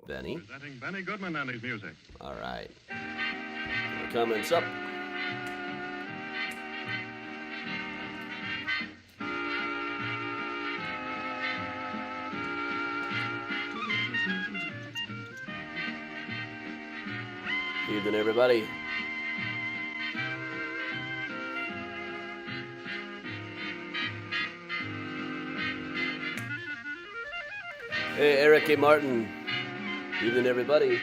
Benny. Presenting Benny Goodman and his music. All right. Comments up. Evening, everybody. Hey, Eric A. Martin. Evening, everybody.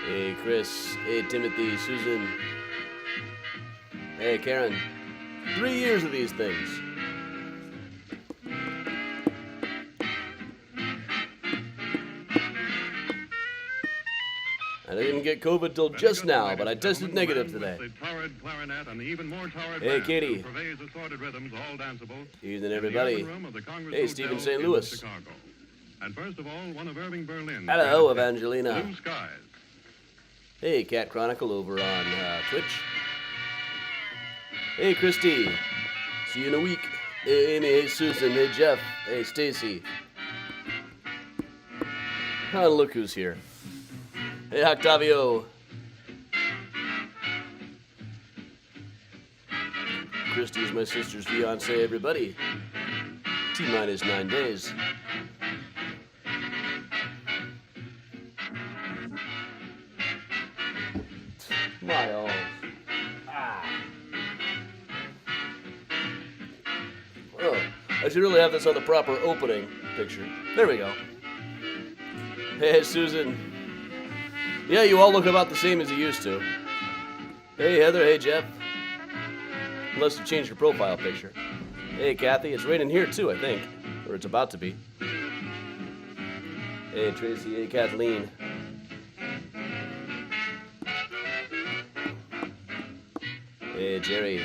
Hey, Chris. Hey, Timothy. Susan. Hey, Karen. 3 years of these things. I didn't get COVID till just now, but I tested negative today. Hey, Katie. Evening, everybody. Hey, Stephen St. Louis. And first of all, one of Irving Berlin's Hello, Evangelina. Blue Skies. Hey, Cat Chronicle over on Twitch. Hey, Christy. See you in a week. Hey, Amy. Hey, Susan. Hey, Jeff. Hey, Stacy. Oh, look who's here. Hey, Octavio. Christy's my sister's fiance, everybody. T-minus 9 days. My oh. Oh, I should really have this on the proper opening picture. There we go. Hey, Susan. Yeah, you all look about the same as you used to. Hey, Heather. Hey, Jeff. Unless you changed your profile picture. Hey, Kathy. It's raining here, too, I think. Or it's about to be. Hey, Tracy. Hey, Kathleen. Hey, Jerry.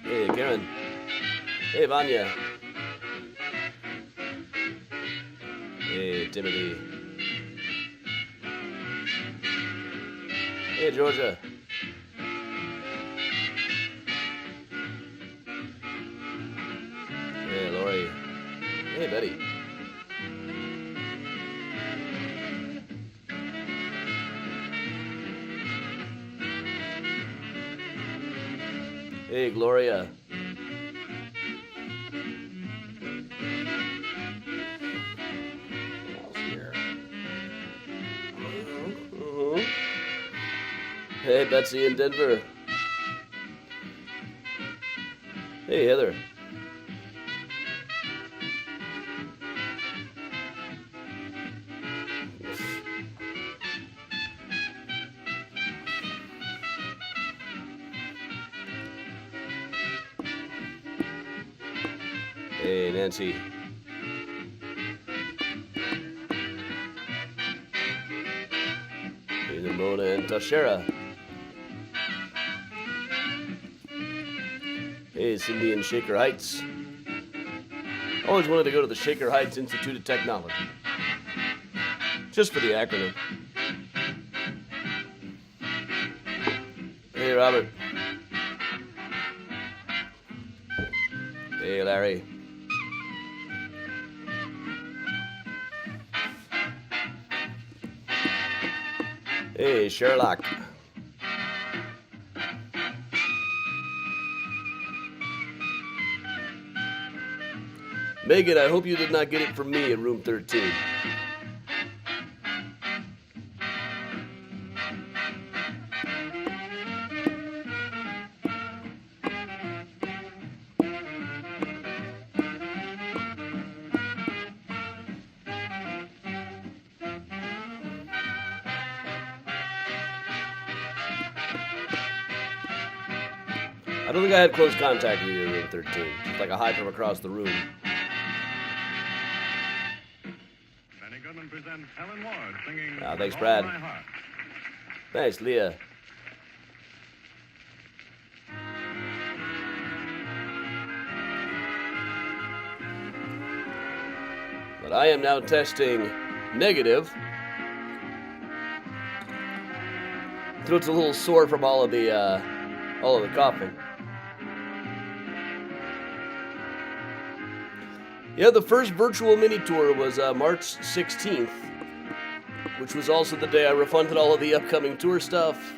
Hey, Karen. Hey, Vanya. Hey, Timothy. Hey, Georgia. Hey, Lori. Hey, Betty. Hey, Gloria. Hey, Betsy in Denver. Hey, Heather. Hey, Nancy. Hey, Mona and Tashera. Hey, Cindy in Shaker Heights. Always wanted to go to the Shaker Heights Institute of Technology. Just for the acronym. Hey, Robert. Hey, Larry. Hey, Sherlock. Megan, I hope you did not get it from me in room 13. I don't think I had close contact with you in room 13. Just like a hide from across the room. Benny Goodman presents Helen Ward singing Thanks, With Brad. All My Heart. Thanks, Leah. But I am now testing negative. Throat's a little sore from all of the All of the coughing. Yeah, the first virtual mini tour was March 16th, which was also the day I refunded all of the upcoming tour stuff.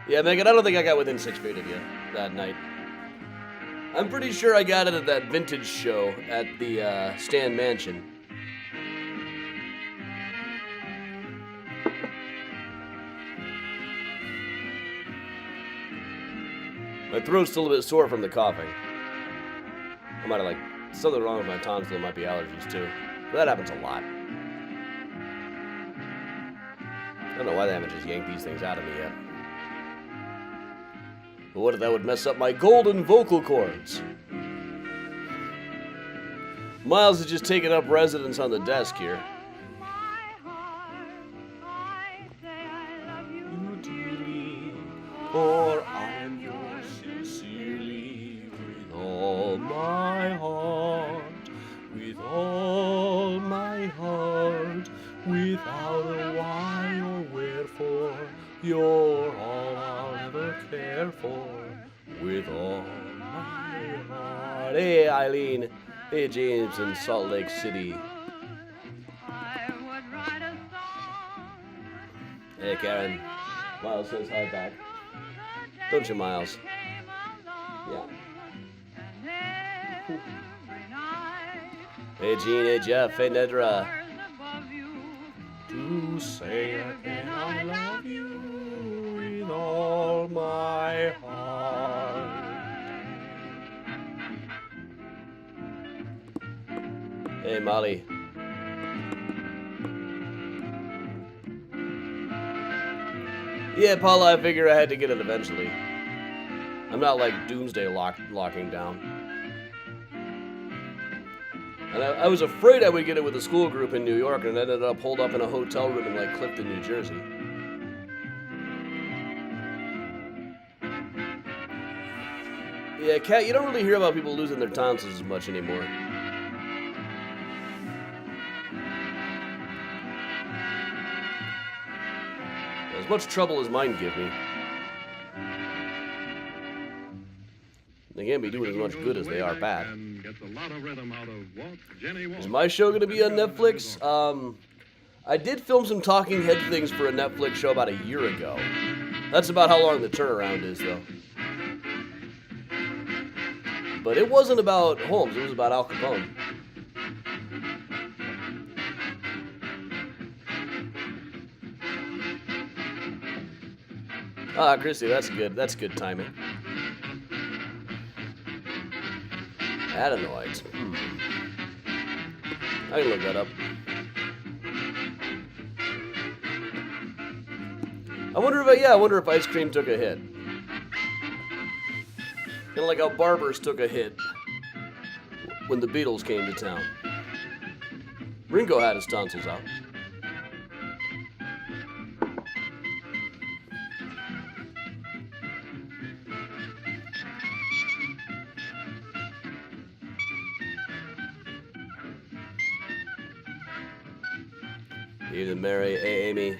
Yeah, Megan, I don't think I got within 6 feet of you that night. I'm pretty sure I got it at that vintage show at the Stan Mansion. My throat's still a bit sore from the coughing. I might have, something wrong with my tonsil. It might be allergies, too. But that happens a lot. I don't know why they haven't just yanked these things out of me yet. But what if that would mess up my golden vocal cords? Miles has just taken up residence on the desk here. You dearly, for I am yours sincerely, with all my heart, with all my heart, without a why or wherefore, you're all I'll ever care for, with all my heart. Hey, Eileen. Hey, James in Salt Lake City. Hey, Karen. Miles says hi back. Don't you, Miles? Yeah. Hey, Gene. Hey, Jeff. Hey, Nedra. To say again I love you with all my heart. Hey, Molly. Yeah, Paula, I figure I had to get it eventually. I'm not like doomsday locking down. And I was afraid I would get it with a school group in New York and ended up holed up in a hotel room in Clifton, New Jersey. Yeah, Kat, you don't really hear about people losing their tonsils as much anymore. As much trouble as mine give me. They can't be doing as much good as they are bad. Is my show going to be on Netflix? I did film some talking head things for a Netflix show about a year ago. That's about how long the turnaround is, though. But it wasn't about Holmes, it was about Al Capone. Ah, Christy, that's good timing. Adenoids. I can look that up. I wonder if ice cream took a hit. Kind of like how barbers took a hit when the Beatles came to town. Ringo had his tonsils out. Evening, Mary. Hey, Amy.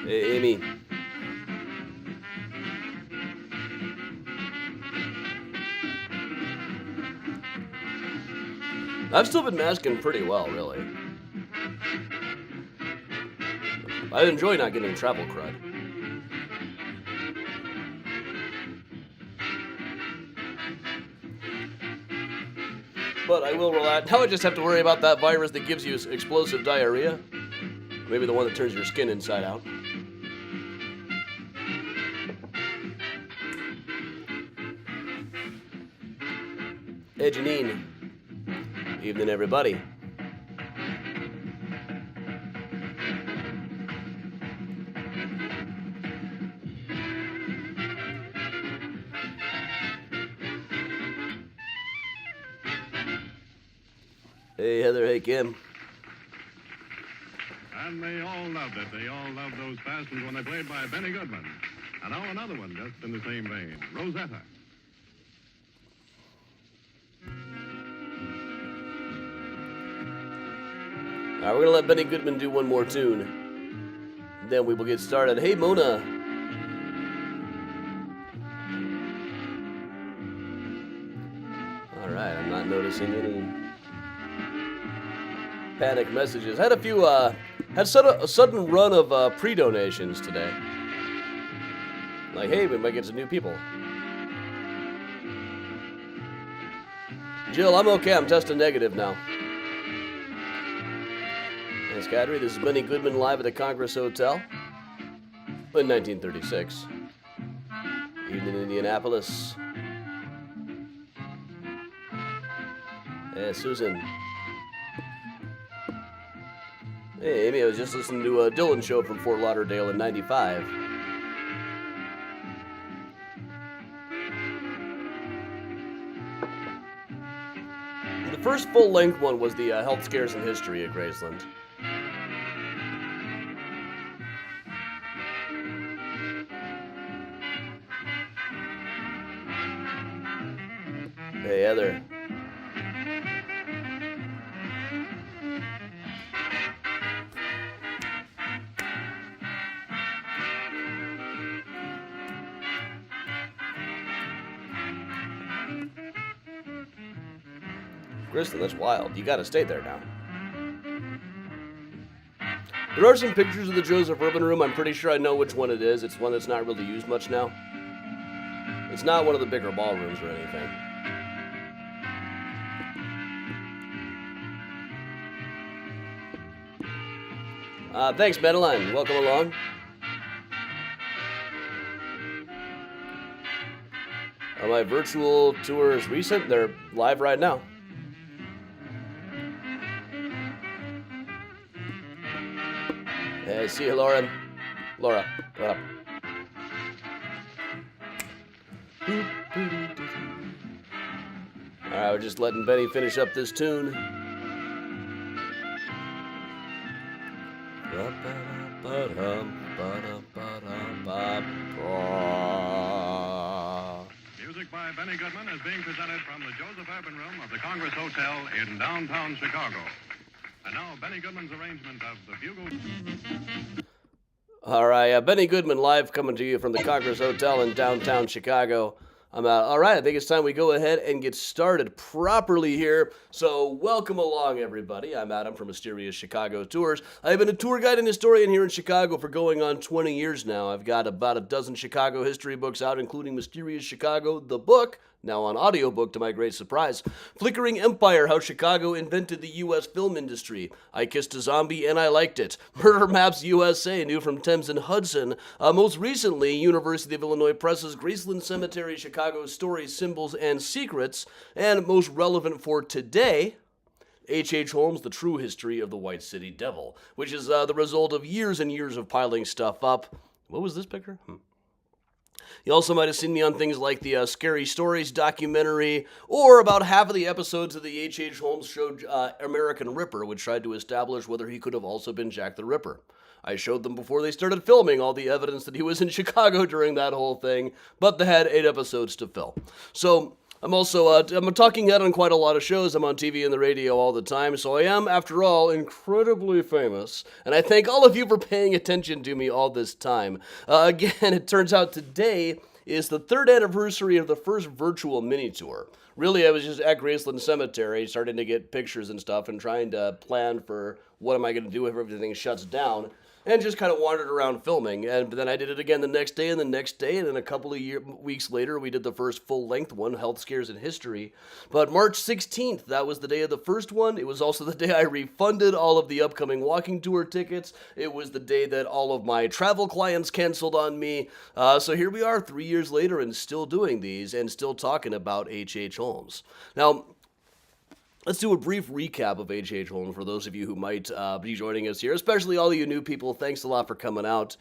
Hey, Amy. I've still been masking pretty well, really. I enjoy not getting travel crud. But I will relax. Now I just have to worry about that virus that gives you explosive diarrhea. Maybe the one that turns your skin inside out. Hey, Janine. Evening, everybody. Hey, Heather. Hey, Kim. And they all loved it. They all loved those passions when they played by Benny Goodman. And now another one just in the same vein, Rosetta. Alright, we're gonna let Benny Goodman do one more tune. Then we will get started. Hey, Mona. Alright, I'm not noticing any panic messages. Had a few, had a sudden run of pre-donations today. Like, hey, we might get some new people. Jill, I'm okay. I'm testing negative now. Thanks, Kadri. This is Benny Goodman live at the Congress Hotel in 1936. Evening in Indianapolis. Hey, Susan. Hey, Amy, I was just listening to a Dylan show from Fort Lauderdale in 95. The first full-length one was the Health Scares in History at Graceland. Hey, Heather. Graceland, that's wild. You gotta stay there now. There are some pictures of the Joseph Urban Room. I'm pretty sure I know which one it is. It's one that's not really used much now. It's not one of the bigger ballrooms or anything. Thanks, Madeline. Welcome along. My virtual tour is recent. They're live right now. Hey, see you, Lauren. Laura, what up? Alright, we're just letting Benny finish up this tune. Music by Benny Goodman is being presented from the Joseph Urban Room of the Congress Hotel in downtown Chicago. And now, Benny Goodman's arrangement of the Bugle. All right, Benny Goodman live coming to you from the Congress Hotel in downtown Chicago. I'm out. All right, I think it's time we go ahead and get started properly here. So welcome along, everybody. I'm Adam from Mysterious Chicago Tours. I've been a tour guide and historian here in Chicago for going on 20 years now. I've got about a dozen Chicago history books out, including Mysterious Chicago, the book, now on audiobook to my great surprise. Flickering Empire, How Chicago Invented the U.S. Film Industry. I Kissed a Zombie and I Liked It. Murder Maps USA, New from Thames and Hudson. Most recently, University of Illinois Press's Graceland Cemetery, Chicago Stories, Symbols, and Secrets. And most relevant for today, H.H. Holmes, The True History of the White City Devil, which is the result of years and years of piling stuff up. What was this picture? You also might have seen me on things like the Scary Stories documentary, or about half of the episodes of the H.H. Holmes show American Ripper, which tried to establish whether he could have also been Jack the Ripper. I showed them before they started filming all the evidence that he was in Chicago during that whole thing, but they had 8 episodes to fill. So I'm also I'm a talking head on quite a lot of shows. I'm on TV and the radio all the time, so I am, after all, incredibly famous. And I thank all of you for paying attention to me all this time. Again, it turns out today is the 3rd anniversary of the first virtual mini tour. Really, I was just at Graceland Cemetery, starting to get pictures and stuff, and trying to plan for what am I going to do if everything shuts down. And just kind of wandered around filming, and then I did it again the next day, and then a couple of weeks later, we did the first full-length one, Health Scares in History. But March 16th, that was the day of the first one. It was also the day I refunded all of the upcoming walking tour tickets. It was the day that all of my travel clients canceled on me. So here we are 3 years later and still doing these, and still talking about H.H. Holmes. Now, let's do a brief recap of H.H. Holmes for those of you who might be joining us here, especially all of you new people. Thanks a lot for coming out.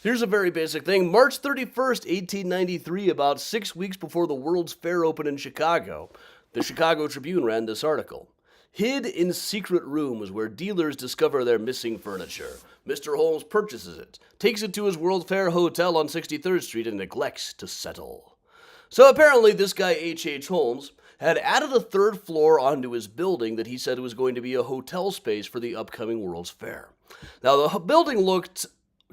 Here's a very basic thing. March 31st, 1893, about 6 weeks before the World's Fair opened in Chicago, the Chicago Tribune ran this article. Hid in secret rooms where dealers discover their missing furniture. Mr. Holmes purchases it, takes it to his World's Fair hotel on 63rd Street, and neglects to settle. So apparently this guy H.H. Holmes had added a third floor onto his building that he said was going to be a hotel space for the upcoming World's Fair. Now, the building looked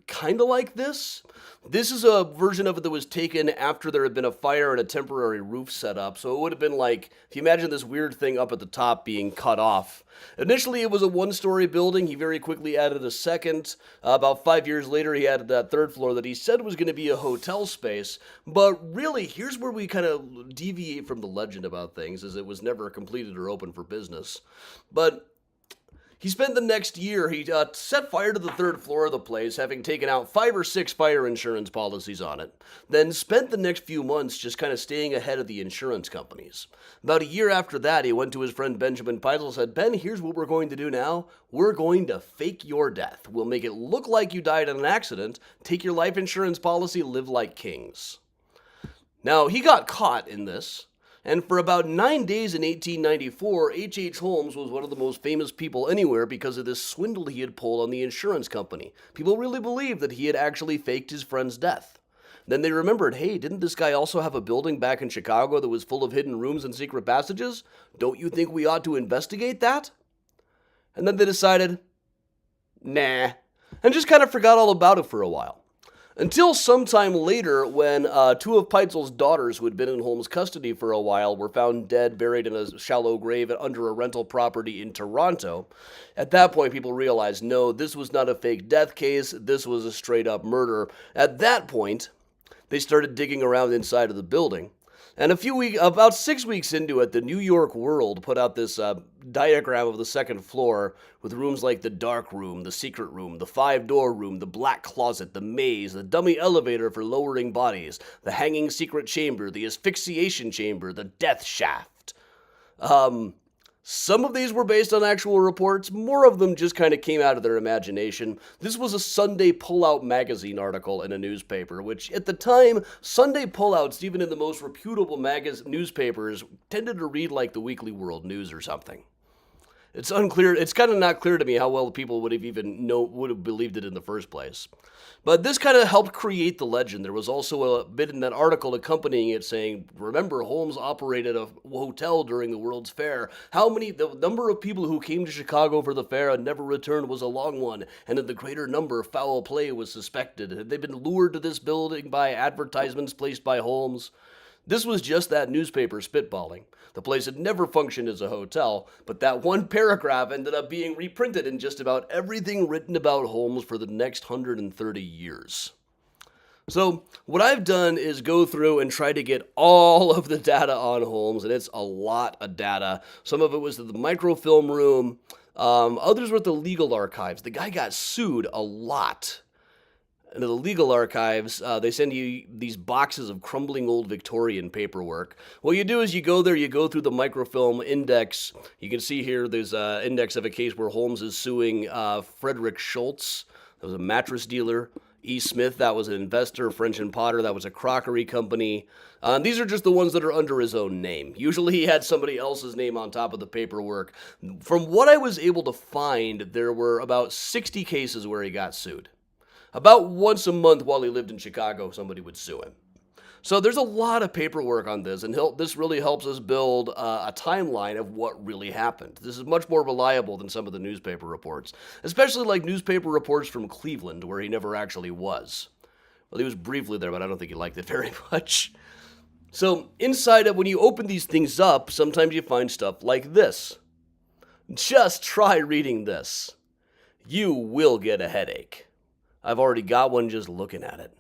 kind of like this. This is a version of it that was taken after there had been a fire and a temporary roof set up. So it would have been like, if you imagine this weird thing up at the top being cut off. Initially, it was a one-story building. He very quickly added a second. About 5 years later, he added that third floor that he said was going to be a hotel space. But really, here's where we kind of deviate from the legend about things, is it was never completed or open for business. But he spent the next year, he set fire to the third floor of the place, having taken out 5 or 6 fire insurance policies on it, then spent the next few months just kind of staying ahead of the insurance companies. About a year after that, he went to his friend Benjamin Peitel and said, "Ben, here's what we're going to do now. We're going to fake your death. We'll make it look like you died in an accident, take your life insurance policy, live like kings." Now, he got caught in this. And for about 9 days in 1894, H. Holmes was one of the most famous people anywhere because of this swindle he had pulled on the insurance company. People really believed that he had actually faked his friend's death. Then they remembered, hey, didn't this guy also have a building back in Chicago that was full of hidden rooms and secret passages? Don't you think we ought to investigate that? And then they decided, nah, and just kind of forgot all about it for a while. Until sometime later, when 2 of Peitzel's daughters, who had been in Holmes' custody for a while, were found dead, buried in a shallow grave under a rental property in Toronto. At that point, people realized, no, this was not a fake death case, this was a straight-up murder. At that point, they started digging around inside of the building. And about 6 weeks into it, the New York World put out this diagram of the second floor with rooms like the dark room, the secret room, the 5-door room, the black closet, the maze, the dummy elevator for lowering bodies, the hanging secret chamber, the asphyxiation chamber, the death shaft. Some of these were based on actual reports. More of them just kind of came out of their imagination. This was a Sunday Pullout magazine article in a newspaper, which at the time, Sunday Pullouts, even in the most reputable newspapers, tended to read like the Weekly World News or something. It's unclear. It's kind of not clear to me how well people would have believed it in the first place. But this kind of helped create the legend. There was also a bit in that article accompanying it saying, remember, Holmes operated a hotel during the World's Fair. The number of people who came to Chicago for the fair and never returned was a long one, and in the greater number, foul play was suspected. Had they been lured to this building by advertisements placed by Holmes? This was just that newspaper spitballing. The place had never functioned as a hotel, but that one paragraph ended up being reprinted in just about everything written about Holmes for the next 130 years. So what I've done is go through and try to get all of the data on Holmes, and it's a lot of data. Some of it was at the microfilm room. Others were at the legal archives. The guy got sued a lot. And to the legal archives, they send you these boxes of crumbling old Victorian paperwork. What you do is you go there, you go through the microfilm index. You can see here there's an index of a case where Holmes is suing Frederick Schultz. That was a mattress dealer. E. Smith, that was an investor. French and Potter, that was a crockery company. These are just the ones that are under his own name. Usually he had somebody else's name on top of the paperwork. From what I was able to find, there were about 60 cases where he got sued. About once a month while he lived in Chicago, somebody would sue him. So there's a lot of paperwork on this, and this really helps us build a timeline of what really happened. This is much more reliable than some of the newspaper reports, especially like newspaper reports from Cleveland, where he never actually was. Well, he was briefly there, but I don't think he liked it very much. So inside of, when you open these things up, sometimes you find stuff like this. Just try reading this. You will get a headache. I've already got one just looking at it.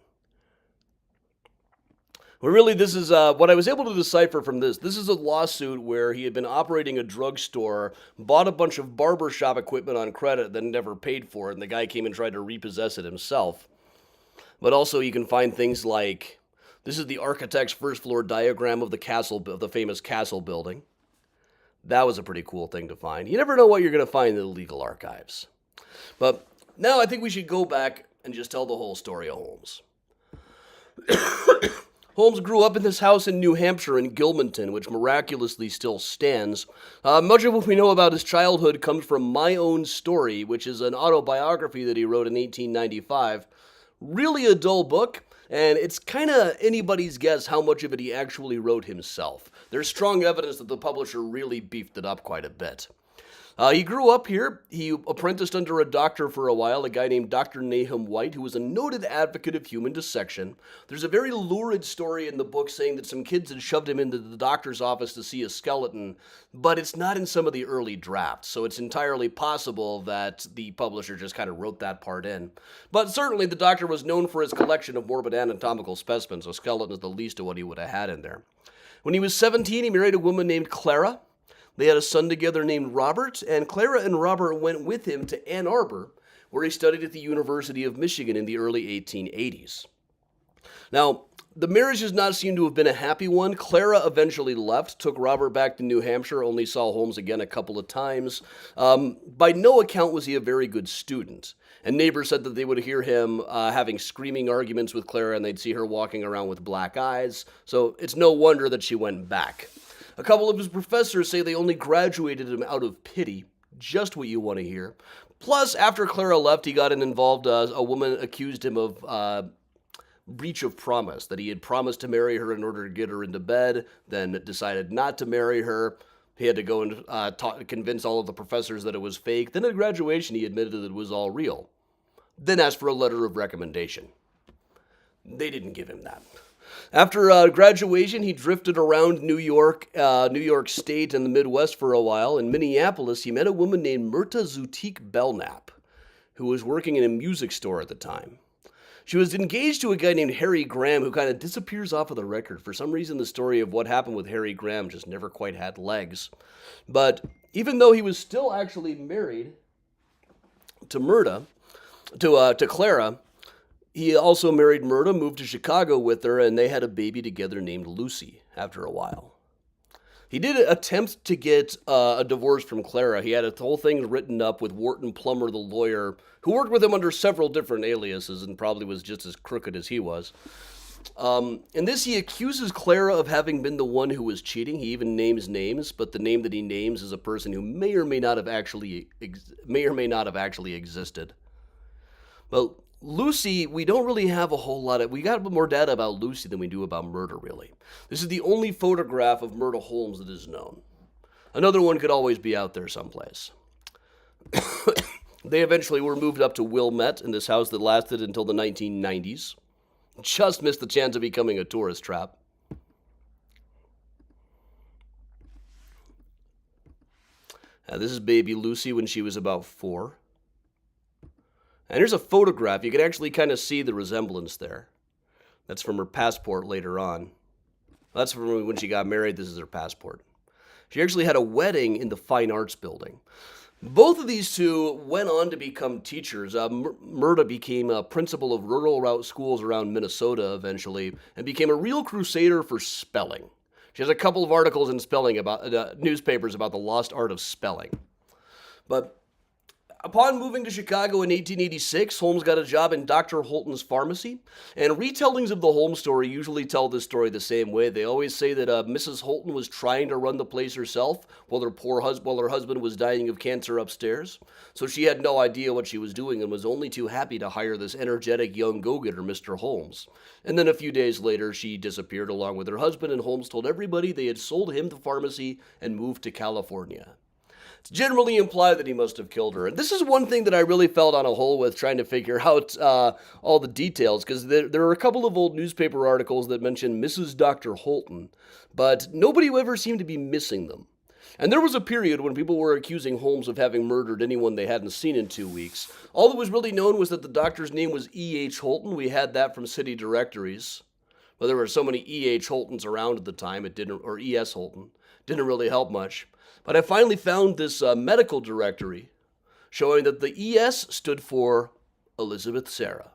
Well, really, this is what I was able to decipher from this. This is a lawsuit where he had been operating a drugstore, bought a bunch of barbershop equipment on credit, then never paid for it, and the guy came and tried to repossess it himself. But also, you can find things like, this is the architect's first floor diagram of the famous castle building. That was a pretty cool thing to find. You never know what you're going to find in the legal archives. But now I think we should go back and just tell the whole story of Holmes. Holmes grew up in this house in New Hampshire in Gilmanton, which miraculously still stands. Much of what we know about his childhood comes from My Own Story, which is an autobiography that he wrote in 1895. Really a dull book. And it's kind of anybody's guess how much of it he actually wrote himself. There's strong evidence that the publisher really beefed it up quite a bit. He grew up here. He apprenticed under a doctor for a while, a guy named Dr. Nahum White, who was a noted advocate of human dissection. There's a very lurid story in the book saying that some kids had shoved him into the doctor's office to see a skeleton, but it's not in some of the early drafts, so it's entirely possible that the publisher just kind of wrote that part in. But certainly the doctor was known for his collection of morbid anatomical specimens, so skeleton is the least of what he would have had in there. When he was 17, he married a woman named Clara. They had a son together named Robert, and Clara and Robert went with him to Ann Arbor, where he studied at the University of Michigan in the early 1880s. Now, the marriage does not seem to have been a happy one. Clara eventually left, took Robert back to New Hampshire, only saw Holmes again a couple of times. By no account was he a very good student, and neighbors said that they would hear him having screaming arguments with Clara, and they'd see her walking around with black eyes, so it's no wonder that she went back. A couple of his professors say they only graduated him out of pity. Just what you want to hear. Plus, after Clara left, he got involved. A woman accused him of breach of promise, that he had promised to marry her in order to get her into bed, then decided not to marry her. He had to go and convince all of the professors that it was fake. Then at graduation, he admitted that it was all real. Then asked for a letter of recommendation. They didn't give him that. After graduation, he drifted around New York State and the Midwest for a while. In Minneapolis, he met a woman named Myrta Zutik Belknap, who was working in a music store at the time. She was engaged to a guy named Harry Graham, who kind of disappears off of the record. For some reason, the story of what happened with Harry Graham just never quite had legs. But even though he was still actually married to Clara, he also married Myrta, moved to Chicago with her, and they had a baby together named Lucy after a while. He did attempt to get a divorce from Clara. He had a whole thing written up with Wharton Plummer, the lawyer, who worked with him under several different aliases and probably was just as crooked as he was. In this, he accuses Clara of having been the one who was cheating. He even names names, but the name that he names is a person who may or may not have actually existed. Well, Lucy, we don't really have a whole lot of... We got more data about Lucy than we do about Murder, really. This is the only photograph of Myrta Holmes that is known. Another one could always be out there someplace. They eventually were moved up to Wilmette in this house that lasted until the 1990s. Just missed the chance of becoming a tourist trap. This is baby Lucy when she was about 4. And here's a photograph. You can actually kind of see the resemblance there. That's from her passport later on. That's from when she got married. This is her passport. She actually had a wedding in the Fine Arts Building. Both of these two went on to become teachers. Myrta became a principal of rural route schools around Minnesota eventually, and became a real crusader for spelling. She has a couple of articles in spelling about newspapers about the lost art of spelling. But upon moving to Chicago in 1886, Holmes got a job in Dr. Holton's pharmacy, and retellings of the Holmes story usually tell this story the same way. They always say that Mrs. Holton was trying to run the place herself while her husband was dying of cancer upstairs, so she had no idea what she was doing and was only too happy to hire this energetic young go-getter, Mr. Holmes. And then a few days later, she disappeared along with her husband, and Holmes told everybody they had sold him the pharmacy and moved to California. It's generally implied that he must have killed her. And this is one thing that I really felt on a hole with trying to figure out all the details, because there are a couple of old newspaper articles that mention Mrs. Dr. Holton, but nobody ever seemed to be missing them. And there was a period when people were accusing Holmes of having murdered anyone they hadn't seen in 2 weeks. All that was really known was that the doctor's name was E.H. Holton. We had that from city directories. Well, there were so many E.H. Holtons around at the time, or E.S. Holton. Didn't really help much. But I finally found this medical directory showing that the ES stood for Elizabeth Sarah.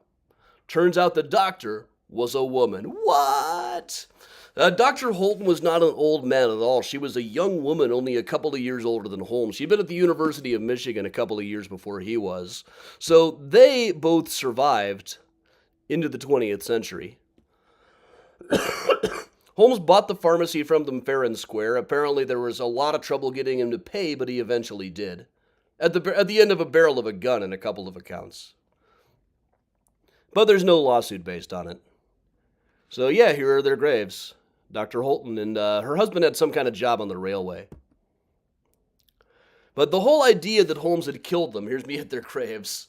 Turns out the doctor was a woman. What? Dr. Holton was not an old man at all. She was a young woman, only a couple of years older than Holmes. She'd been at the University of Michigan a couple of years before he was. So they both survived into the 20th century. Holmes bought the pharmacy from them fair and square. Apparently there was a lot of trouble getting him to pay, but he eventually did. At the end of a barrel of a gun in a couple of accounts. But there's no lawsuit based on it. So yeah, here are their graves. Dr. Holton and her husband had some kind of job on the railway. But the whole idea that Holmes had killed them, here's me at their graves,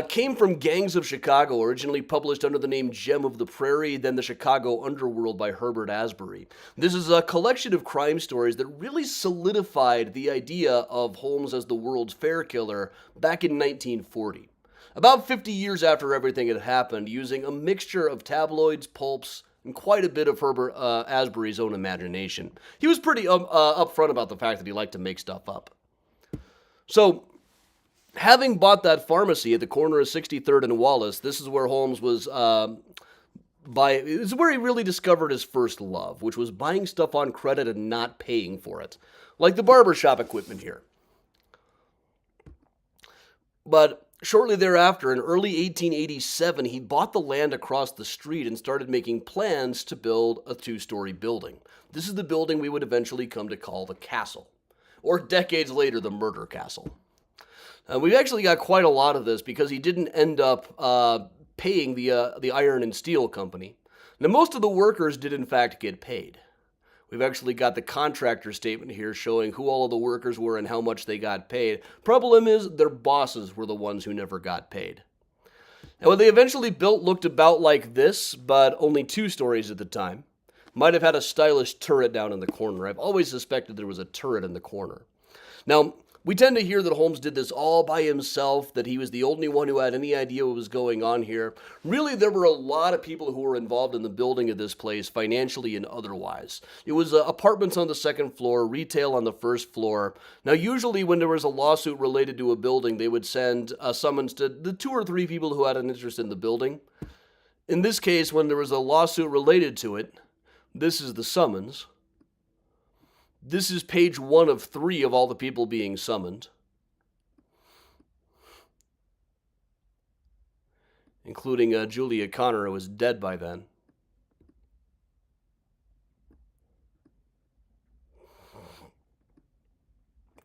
came from Gangs of Chicago, originally published under the name Gem of the Prairie, then The Chicago Underworld by Herbert Asbury. This is a collection of crime stories that really solidified the idea of Holmes as the World's Fair killer back in 1940. About 50 years after everything had happened, using a mixture of tabloids, pulps, and quite a bit of Herbert Asbury's own imagination. He was pretty upfront about the fact that he liked to make stuff up. So, having bought that pharmacy at the corner of 63rd and Wallace, this is where Holmes was this is where he really discovered his first love, which was buying stuff on credit and not paying for it. Like the barbershop equipment here. But shortly thereafter, in early 1887, he bought the land across the street and started making plans to build a 2-story building. This is the building we would eventually come to call the Castle, or decades later, the Murder Castle. We've actually got quite a lot of this because he didn't end up paying the Iron and Steel Company. Now, most of the workers did in fact get paid. We've actually got the contractor statement here showing who all of the workers were and how much they got paid. Problem is, their bosses were the ones who never got paid. And what they eventually built looked about like this, but only 2 stories at the time. Might have had a stylish turret down in the corner. I've always suspected there was a turret in the corner. Now, we tend to hear that Holmes did this all by himself, that he was the only one who had any idea what was going on here. Really, there were a lot of people who were involved in the building of this place, financially and otherwise. It was apartments on the 2nd floor, retail on the 1st floor. Now, usually when there was a lawsuit related to a building, they would send a summons to the 2 or 3 people who had an interest in the building. In this case, when there was a lawsuit related to it, this is the summons. This is page 1 of 3 of all the people being summoned, including Julia Connor, who was dead by then.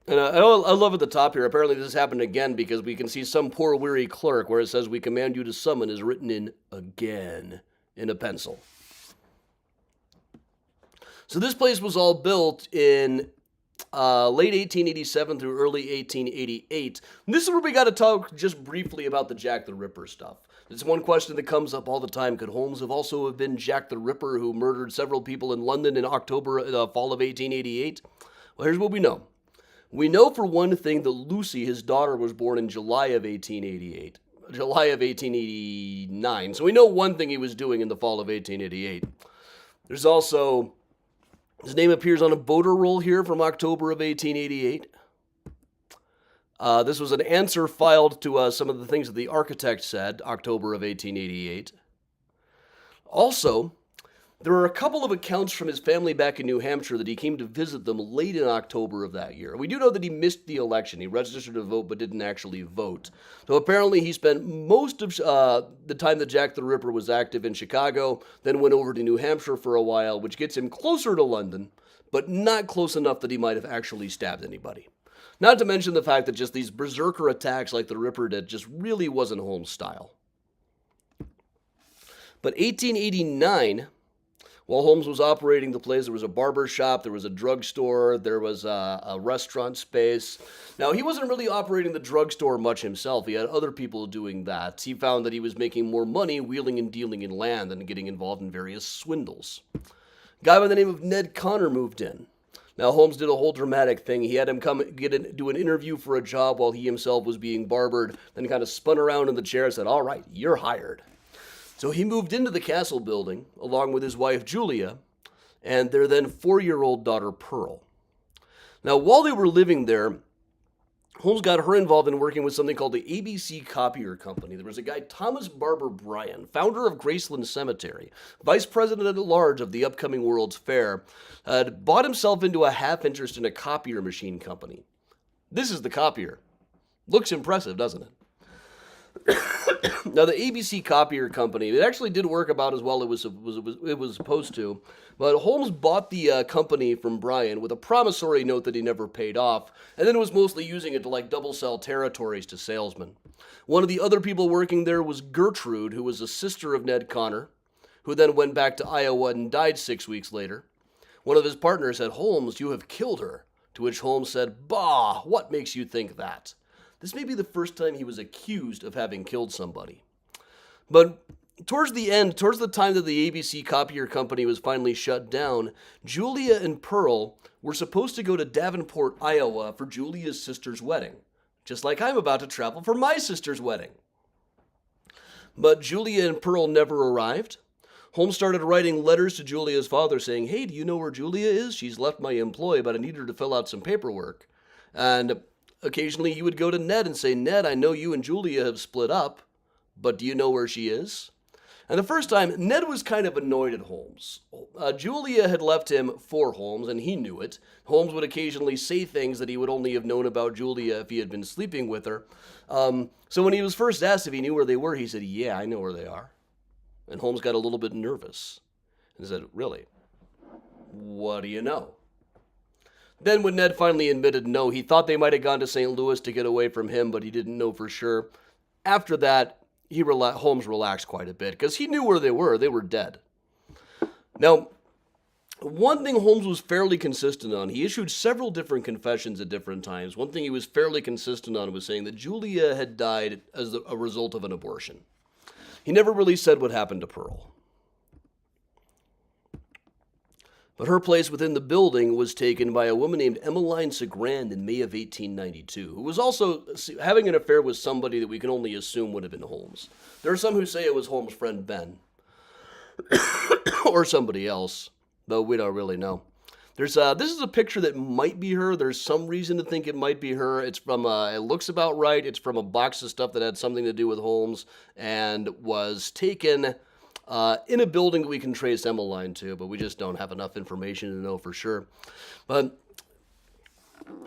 And I love at the top here, apparently this happened again because we can see some poor weary clerk where it says, "We command you to summon," is written in again in a pencil. So this place was all built in late 1887 through early 1888. And this is where we got to talk just briefly about the Jack the Ripper stuff. It's one question that comes up all the time. Could Holmes have also been Jack the Ripper who murdered several people in London in fall of 1888? Well, here's what we know. We know for one thing that Lucy, his daughter, was born in July of 1888. July of 1889. So we know one thing he was doing in the fall of 1888. There's also... his name appears on a voter roll here from October of 1888. This was an answer filed to some of the things that the architect said, October of 1888. Also, there are a couple of accounts from his family back in New Hampshire that he came to visit them late in October of that year. We do know that he missed the election. He registered to vote but didn't actually vote. So apparently he spent most of the time that Jack the Ripper was active in Chicago, then went over to New Hampshire for a while, which gets him closer to London, but not close enough that he might have actually stabbed anybody. Not to mention the fact that just these berserker attacks like the Ripper did just really wasn't Holmes' style. But 1889... while Holmes was operating the place, there was a barber shop, there was a drugstore, there was a restaurant space. Now, he wasn't really operating the drugstore much himself. He had other people doing that. He found that he was making more money wheeling and dealing in land and getting involved in various swindles. A guy by the name of Ned Connor moved in. Now, Holmes did a whole dramatic thing. He had him come do an interview for a job while he himself was being barbered, then kind of spun around in the chair and said, "All right, you're hired." So he moved into the castle building, along with his wife Julia, and their then 4-year-old daughter Pearl. Now, while they were living there, Holmes got her involved in working with something called the ABC Copier Company. There was a guy, Thomas Barber Bryan, founder of Graceland Cemetery, vice president at large of the upcoming World's Fair, bought himself into a half interest in a copier machine company. This is the copier. Looks impressive, doesn't it? Now, the ABC Copier Company, it actually did work about as well as it was supposed to, but Holmes bought the company from Bryan with a promissory note that he never paid off, and then was mostly using it to double sell territories to salesmen. One of the other people working there was Gertrude, who was a sister of Ned Connor, who then went back to Iowa and died 6 weeks later. One of his partners said, "Holmes, you have killed her." To which Holmes said, "Bah, what makes you think that?" This may be the first time he was accused of having killed somebody. But towards the time that the ABC copier company was finally shut down, Julia and Pearl were supposed to go to Davenport, Iowa for Julia's sister's wedding, just like I'm about to travel for my sister's wedding. But Julia and Pearl never arrived. Holmes started writing letters to Julia's father saying, "Hey, do you know where Julia is? She's left my employ, but I need her to fill out some paperwork." And occasionally he would go to Ned and say, "Ned, I know you and Julia have split up, but do you know where she is?" And the first time, Ned was kind of annoyed at Holmes. Julia had left him for Holmes, and he knew it. Holmes would occasionally say things that he would only have known about Julia if he had been sleeping with her. So when he was first asked if he knew where they were, he said, "Yeah, I know where they are." And Holmes got a little bit nervous and said, "Really? What do you know?" Then when Ned finally admitted no, he thought they might have gone to St. Louis to get away from him, but he didn't know for sure. After that, Holmes relaxed quite a bit because he knew where they were. They were dead. Now, one thing Holmes was fairly consistent on, he issued several different confessions at different times. One thing he was fairly consistent on was saying that Julia had died as a result of an abortion. He never really said what happened to Pearl. But her place within the building was taken by a woman named Emmeline Segrand in May of 1892, who was also having an affair with somebody that we can only assume would have been Holmes. There are some who say it was Holmes' friend Ben, or somebody else, though we don't really know. This is a picture that might be her. There's some reason to think it might be her. It's from, it looks about right. It's from a box of stuff that had something to do with Holmes and was taken in a building that we can trace Emmeline to, but we just don't have enough information to know for sure. But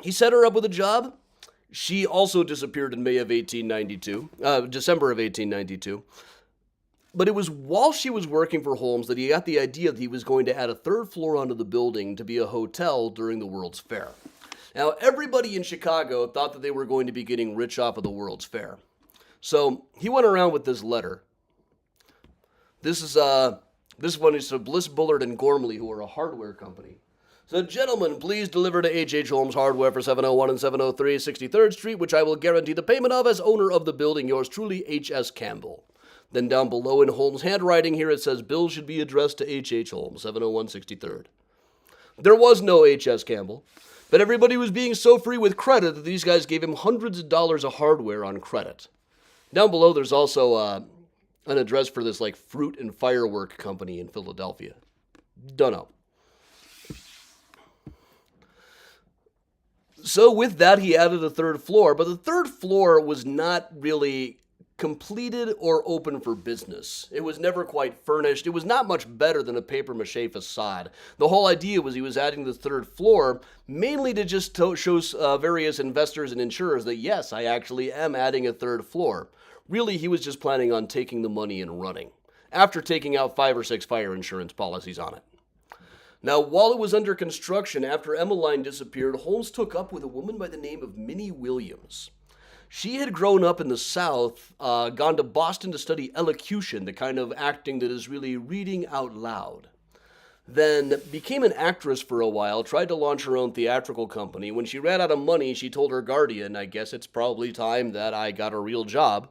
he set her up with a job. She also disappeared in December of 1892. But it was while she was working for Holmes that he got the idea that he was going to add a third floor onto the building to be a hotel during the World's Fair. Now, everybody in Chicago thought that they were going to be getting rich off of the World's Fair. So he went around with this letter. This one is to Bliss, Bullard, and Gormley, who are a hardware company. So, "Gentlemen, please deliver to H.H. Holmes Hardware for 701 and 703 63rd Street, which I will guarantee the payment of as owner of the building. Yours truly, H.S. Campbell." Then down below in Holmes' handwriting here it says, "Bills should be addressed to H.H. Holmes, 701 63rd. There was no H.S. Campbell, but everybody was being so free with credit that these guys gave him hundreds of dollars of hardware on credit. Down below there's also an address for this like fruit and firework company in Philadelphia. Don't know. So with that, he added a third floor, but the third floor was not really completed or open for business. It was never quite furnished. It was not much better than a papier-mâché facade. The whole idea was he was adding the third floor mainly to just show various investors and insurers that, yes, I actually am adding a third floor. Really, he was just planning on taking the money and running, after taking out 5 or 6 fire insurance policies on it. Now, while it was under construction, after Emmeline disappeared, Holmes took up with a woman by the name of Minnie Williams. She had grown up in the South, gone to Boston to study elocution, the kind of acting that is really reading out loud. Then became an actress for a while, tried to launch her own theatrical company. When she ran out of money, she told her guardian, "I guess it's probably time that I got a real job."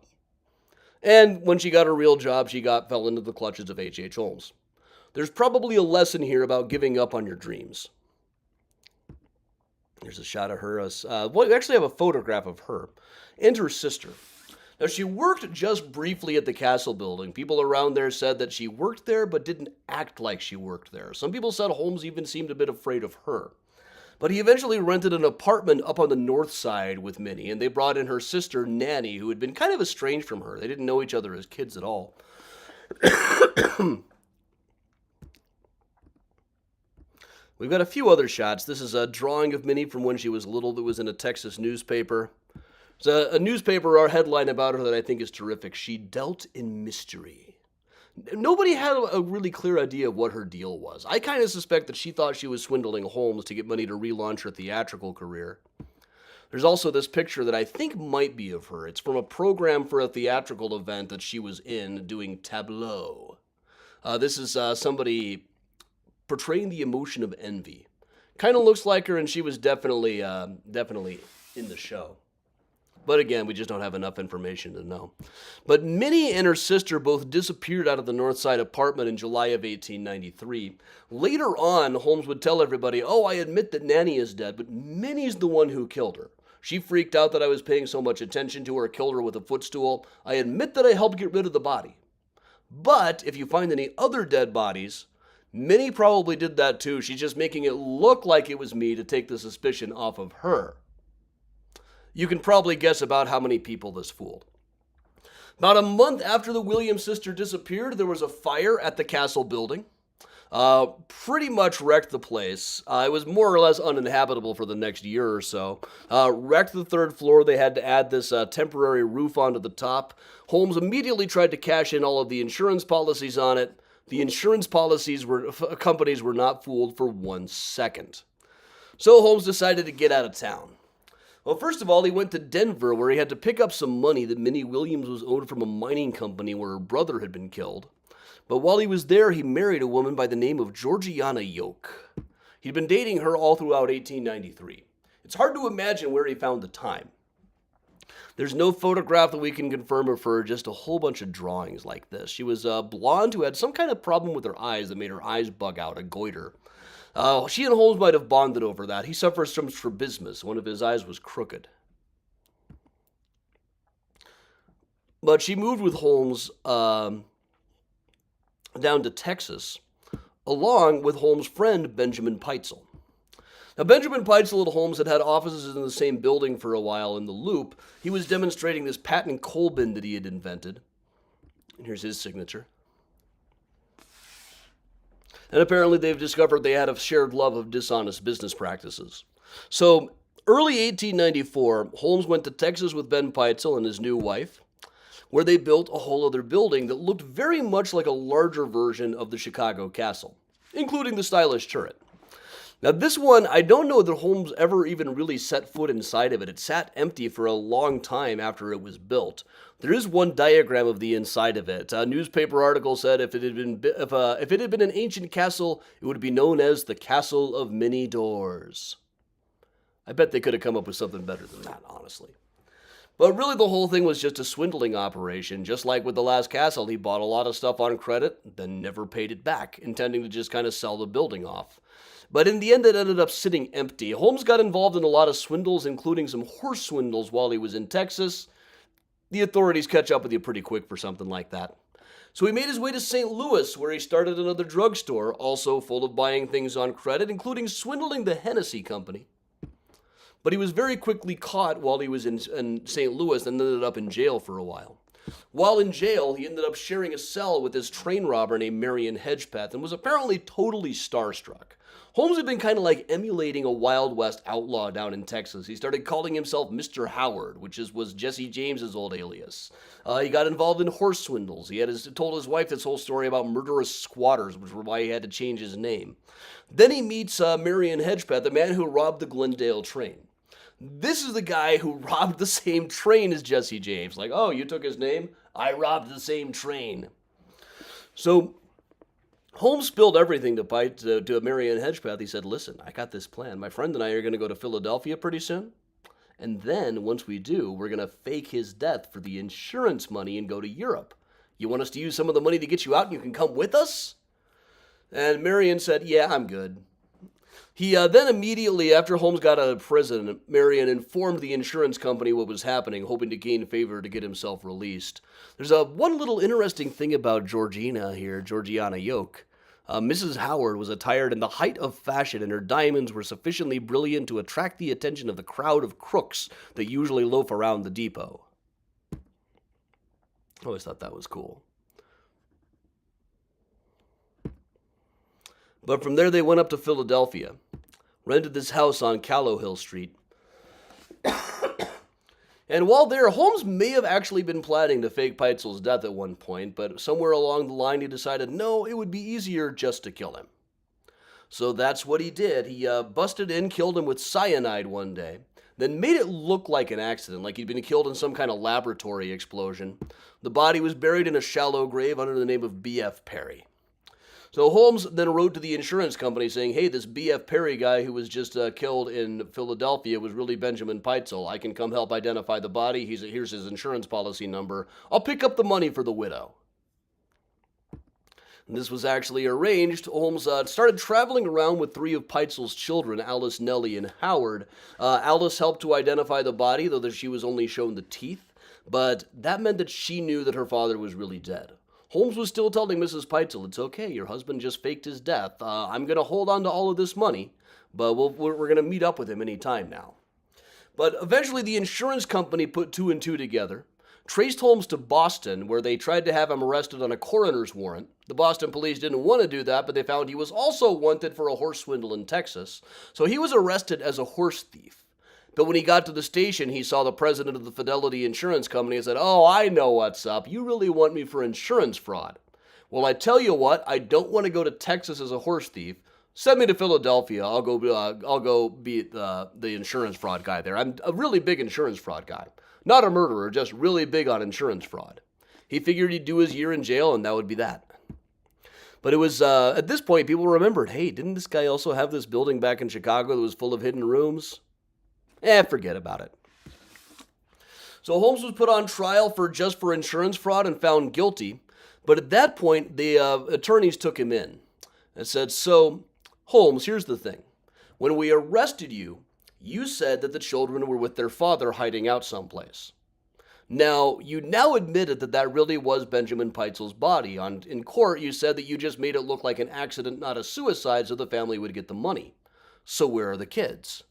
And when she got a real job, she fell into the clutches of H.H. Holmes. There's probably a lesson here about giving up on your dreams. Here's a shot of her. We actually have a photograph of her and her sister. Now, she worked just briefly at the Castle building. People around there said that she worked there but didn't act like she worked there. Some people said Holmes even seemed a bit afraid of her. But he eventually rented an apartment up on the north side with Minnie, and they brought in her sister, Nanny, who had been kind of estranged from her. They didn't know each other as kids at all. We've got a few other shots. This is a drawing of Minnie from when she was little that was in a Texas newspaper. There's a newspaper headline about her that I think is terrific. "She dealt in mystery." Nobody had a really clear idea of what her deal was. I kind of suspect that she thought she was swindling Holmes to get money to relaunch her theatrical career. There's also this picture that I think might be of her. It's from a program for a theatrical event that she was in doing tableau. This is somebody portraying the emotion of envy. Kind of looks like her, and she was definitely in the show. But again, we just don't have enough information to know. But Minnie and her sister both disappeared out of the North Side apartment in July of 1893. Later on, Holmes would tell everybody, "Oh, I admit that Nanny is dead, but Minnie's the one who killed her. She freaked out that I was paying so much attention to her, killed her with a footstool. I admit that I helped get rid of the body. But if you find any other dead bodies, Minnie probably did that too. She's just making it look like it was me to take the suspicion off of her." You can probably guess about how many people this fooled. About a month after the Williams sister disappeared, there was a fire at the castle building. Pretty much wrecked the place. It was more or less uninhabitable for the next year or so. Wrecked the third floor. They had to add this temporary roof onto the top. Holmes immediately tried to cash in all of the insurance policies on it. The insurance companies were not fooled for 1 second. So Holmes decided to get out of town. Well, first of all, he went to Denver, where he had to pick up some money that Minnie Williams was owed from a mining company where her brother had been killed. But while he was there, he married a woman by the name of Georgiana Yoke. He'd been dating her all throughout 1893. It's hard to imagine where he found the time. There's no photograph that we can confirm of her, just a whole bunch of drawings like this. She was a blonde who had some kind of problem with her eyes that made her eyes bug out, a goiter. She and Holmes might have bonded over that. He suffers from strabismus. One of his eyes was crooked. But she moved with Holmes down to Texas, along with Holmes' friend Benjamin Peitzel. Now, Benjamin Peitzel and Holmes had offices in the same building for a while in the Loop. He was demonstrating this patent coal bin that he had invented. And here's his signature. And apparently they've discovered they had a shared love of dishonest business practices. So, early 1894, Holmes went to Texas with Ben Peitzel and his new wife, where they built a whole other building that looked very much like a larger version of the Chicago Castle, including the stylish turret. Now, this one, I don't know that Holmes ever even really set foot inside of it. It sat empty for a long time after it was built. There is one diagram of the inside of it. A newspaper article said if it had been an ancient castle, it would be known as the Castle of Many Doors. I bet they could have come up with something better than that, honestly. But really, the whole thing was just a swindling operation. Just like with the last castle, he bought a lot of stuff on credit, then never paid it back, intending to just kind of sell the building off. But in the end, it ended up sitting empty. Holmes got involved in a lot of swindles, including some horse swindles while he was in Texas. The authorities catch up with you pretty quick for something like that. So he made his way to St. Louis, where he started another drugstore, also full of buying things on credit, including swindling the Hennessy Company. But he was very quickly caught while he was in St. Louis and ended up in jail for a while. While in jail, he ended up sharing a cell with this train robber named Marion Hedgepeth and was apparently totally starstruck. Holmes had been kind of like emulating a Wild West outlaw down in Texas. He started calling himself Mr. Howard, which was Jesse James's old alias. He got involved in horse swindles. He had told his wife this whole story about murderous squatters, which was why he had to change his name. Then he meets Marion Hedgepeth, the man who robbed the Glendale train. This is the guy who robbed the same train as Jesse James. Like, oh, you took his name? I robbed the same train. So Holmes spilled everything to Marion Hedgepeth. He said, listen, I got this plan. My friend and I are going to go to Philadelphia pretty soon. And then, once we do, we're going to fake his death for the insurance money and go to Europe. You want us to use some of the money to get you out and you can come with us? And Marion said, yeah, I'm good. He then immediately, after Holmes got out of prison, Marion informed the insurance company what was happening, hoping to gain favor to get himself released. There's one little interesting thing about Georgiana Yoke. Mrs. Howard was attired in the height of fashion, and her diamonds were sufficiently brilliant to attract the attention of the crowd of crooks that usually loaf around the depot. I always thought that was cool. But from there they went up to Philadelphia, rented this house on Callowhill Street. And while there, Holmes may have actually been planning to fake Peitzel's death at one point, but somewhere along the line he decided, no, it would be easier just to kill him. So that's what he did. He busted in, killed him with cyanide one day, then made it look like an accident, like he'd been killed in some kind of laboratory explosion. The body was buried in a shallow grave under the name of B.F. Perry. So Holmes then wrote to the insurance company saying, hey, this B.F. Perry guy who was just killed in Philadelphia was really Benjamin Peitzel. I can come help identify the body. Here's his insurance policy number. I'll pick up the money for the widow. And this was actually arranged. Holmes started traveling around with three of Peitzel's children, Alice, Nellie, and Howard. Alice helped to identify the body, though that she was only shown the teeth. But that meant that she knew that her father was really dead. Holmes was still telling Mrs. Peitzel, it's okay, your husband just faked his death. I'm going to hold on to all of this money, but we're going to meet up with him any time now. But eventually the insurance company put two and two together, traced Holmes to Boston, where they tried to have him arrested on a coroner's warrant. The Boston police didn't want to do that, but they found he was also wanted for a horse swindle in Texas. So he was arrested as a horse thief. But when he got to the station, he saw the president of the Fidelity Insurance Company and said, oh, I know what's up. You really want me for insurance fraud. Well, I tell you what, I don't want to go to Texas as a horse thief. Send me to Philadelphia. I'll go be the insurance fraud guy there. I'm a really big insurance fraud guy. Not a murderer, just really big on insurance fraud. He figured he'd do his year in jail, and that would be that. But it was, at this point, people remembered, hey, didn't this guy also have this building back in Chicago that was full of hidden rooms? Forget about it. So Holmes was put on trial for insurance fraud and found guilty. But at that point, the attorneys took him in and said, so, Holmes, here's the thing. When we arrested you, you said that the children were with their father hiding out someplace. Now, you now admitted that that really was Benjamin Peitzel's body. In court, you said that you just made it look like an accident, not a suicide, so the family would get the money. So where are the kids?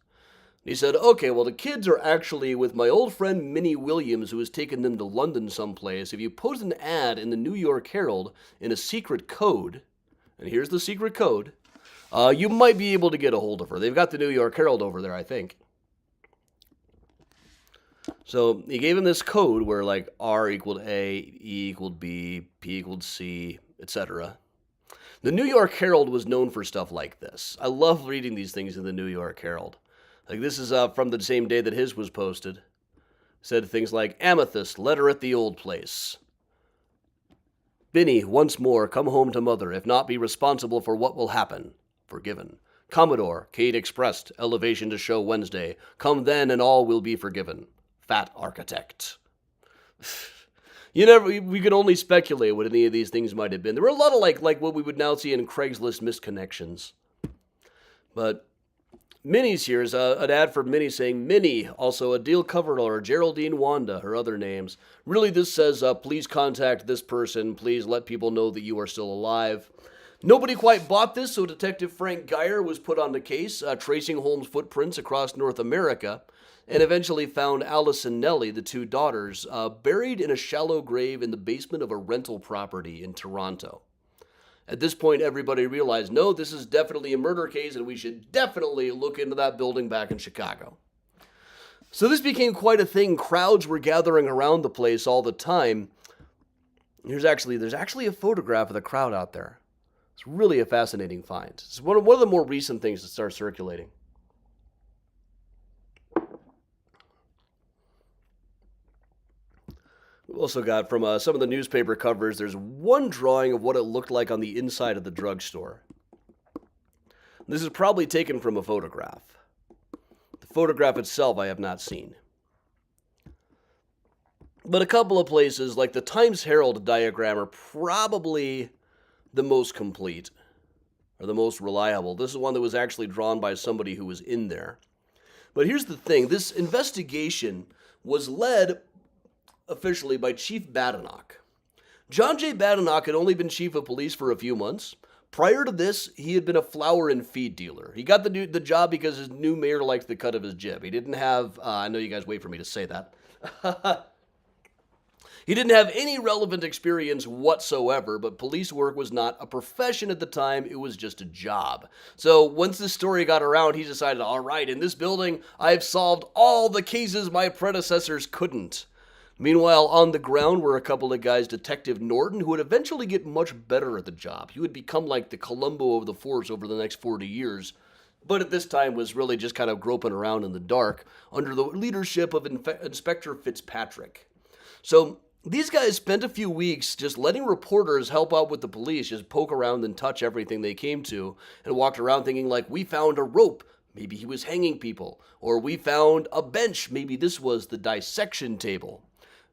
He said, okay, well, the kids are actually with my old friend Minnie Williams, who has taken them to London someplace. If you post an ad in the New York Herald in a secret code, and here's the secret code, you might be able to get a hold of her. They've got the New York Herald over there, I think. So he gave him this code where like R equaled A, E equaled B, P equaled C, etc. The New York Herald was known for stuff like this. I love reading these things in the New York Herald. Like this is from the same day that his was posted. Said things like, Amethyst, letter at the old place. Binny, once more, come home to mother. If not, be responsible for what will happen. Forgiven. Commodore, Kate expressed, elevation to show Wednesday. Come then and all will be forgiven. Fat architect. We could only speculate what any of these things might have been. There were a lot of like what we would now see in Craigslist misconnections. But Minnie's here is an ad for Minnie saying, Minnie, also Adele Coverall or Geraldine Wanda, her other names. Really, this says, please contact this person. Please let people know that you are still alive. Nobody quite bought this, so Detective Frank Geyer was put on the case, tracing Holmes' footprints across North America, and eventually found Alice and Nellie, the two daughters, buried in a shallow grave in the basement of a rental property in Toronto. At this point, everybody realized, no, this is definitely a murder case, and we should definitely look into that building back in Chicago. So this became quite a thing. Crowds were gathering around the place all the time. There's actually a photograph of the crowd out there. It's really a fascinating find. It's one of the more recent things that start circulating. We also got from some of the newspaper covers, there's one drawing of what it looked like on the inside of the drugstore. This is probably taken from a photograph. The photograph itself I have not seen. But a couple of places, like the Times Herald diagram, are probably the most complete, or the most reliable. This is one that was actually drawn by somebody who was in there. But here's the thing, this investigation was led officially by Chief Badenoch. John J. Badenoch had only been chief of police for a few months. Prior to this, he had been a flour and feed dealer. He got the job because his new mayor liked the cut of his jib. He didn't have, I know you guys wait for me to say that. He didn't have any relevant experience whatsoever, but police work was not a profession at the time, it was just a job. So once this story got around, he decided, all right, in this building, I've solved all the cases my predecessors couldn't. Meanwhile, on the ground were a couple of guys, Detective Norton, who would eventually get much better at the job. He would become like the Columbo of the force over the next 40 years, but at this time was really just kind of groping around in the dark under the leadership of Inspector Fitzpatrick. So These guys spent a few weeks just letting reporters help out with the police, just poke around and touch everything they came to, and walked around thinking like, we found a rope, maybe he was hanging people, or we found a bench, maybe this was the dissection table,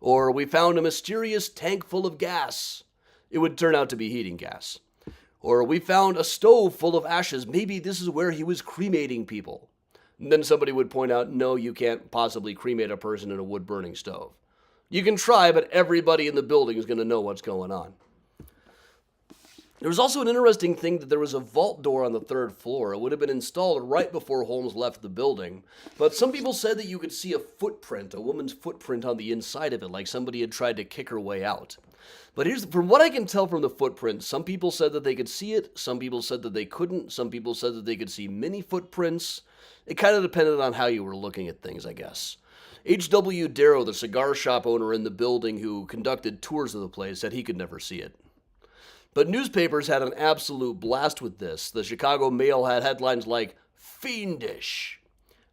or we found a mysterious tank full of gas. It would turn out to be heating gas. Or we found a stove full of ashes, maybe this is where he was cremating people. And then somebody would point out, no, you can't possibly cremate a person in a wood-burning stove. You can try, but everybody in the building is going to know what's going on. There was also an interesting thing that there was a vault door on the 3rd floor. It would have been installed right before Holmes left the building, but some people said that you could see a footprint, a woman's footprint on the inside of it, like somebody had tried to kick her way out. But from what I can tell from the footprint, some people said that they could see it, some people said that they couldn't, some people said that they could see many footprints. It kind of depended on how you were looking at things, I guess. H.W. Darrow, the cigar shop owner in the building who conducted tours of the place, said he could never see it. But newspapers had an absolute blast with this. The Chicago Mail had headlines like, "Fiendish."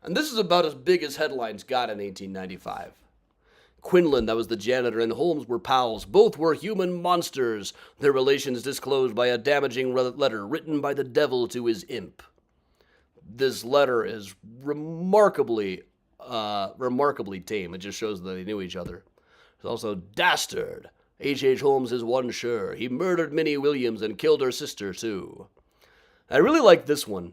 And this is about as big as headlines got in 1895. Quinlan, that was the janitor, and Holmes were pals. Both were human monsters, their relations disclosed by a damaging letter written by the devil to his imp. This letter is remarkably tame. It just shows that they knew each other. There's also dastard. H.H. Holmes is one sure. He murdered Minnie Williams and killed her sister, too. I really like this one.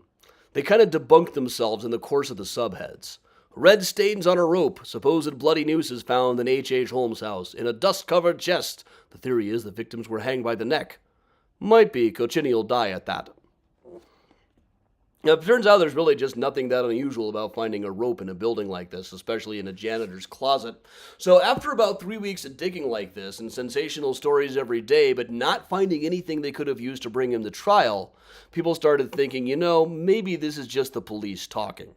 They kind of debunked themselves in the course of the subheads. Red stains on a rope. Supposed bloody nooses found in H.H. Holmes' house. In a dust-covered chest. The theory is the victims were hanged by the neck. Might be cochineal dye at that. Now, it turns out there's really just nothing that unusual about finding a rope in a building like this, especially in a janitor's closet. So after about 3 weeks of digging like this and sensational stories every day, but not finding anything they could have used to bring him to trial, people started thinking, maybe this is just the police talking.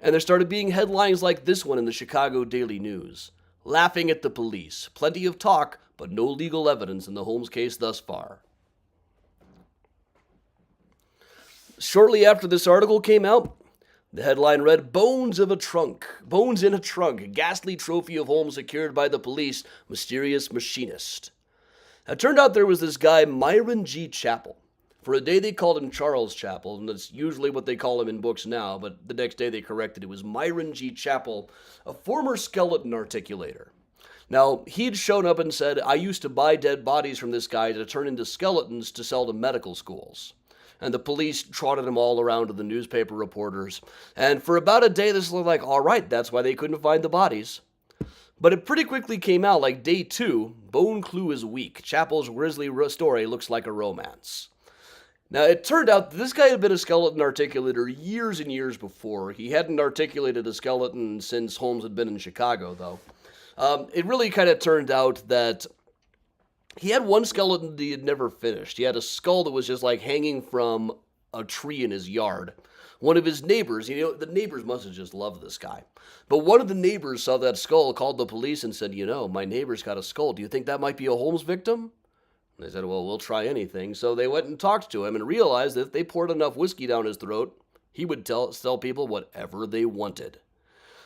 And there started being headlines like this one in the Chicago Daily News. Laughing at the police. Plenty of talk, but no legal evidence in the Holmes case thus far. Shortly after this article came out, the headline read, Bones in a Trunk, ghastly trophy of Holmes secured by the police, mysterious machinist. It turned out there was this guy, Myron G. Chappell. For a day they called him Charles Chappell, and that's usually what they call him in books now, but the next day they corrected it was Myron G. Chappell, a former skeleton articulator. Now, he'd shown up and said, I used to buy dead bodies from this guy to turn into skeletons to sell to medical schools. And the police trotted him all around to the newspaper reporters. And for about a day, this looked like, all right, that's why they couldn't find the bodies. But it pretty quickly came out, like day 2, bone clue is weak. Chappell's grisly story looks like a romance. Now, it turned out that this guy had been a skeleton articulator years and years before. He hadn't articulated a skeleton since Holmes had been in Chicago, though. It really kind of turned out that he had one skeleton that he had never finished. He had a skull that was just like hanging from a tree in his yard. One of his neighbors, the neighbors must have just loved this guy. But one of the neighbors saw that skull, called the police and said, my neighbor's got a skull. Do you think that might be a Holmes victim? And they said, well, we'll try anything. So they went and talked to him and realized that if they poured enough whiskey down his throat, he would tell people whatever they wanted.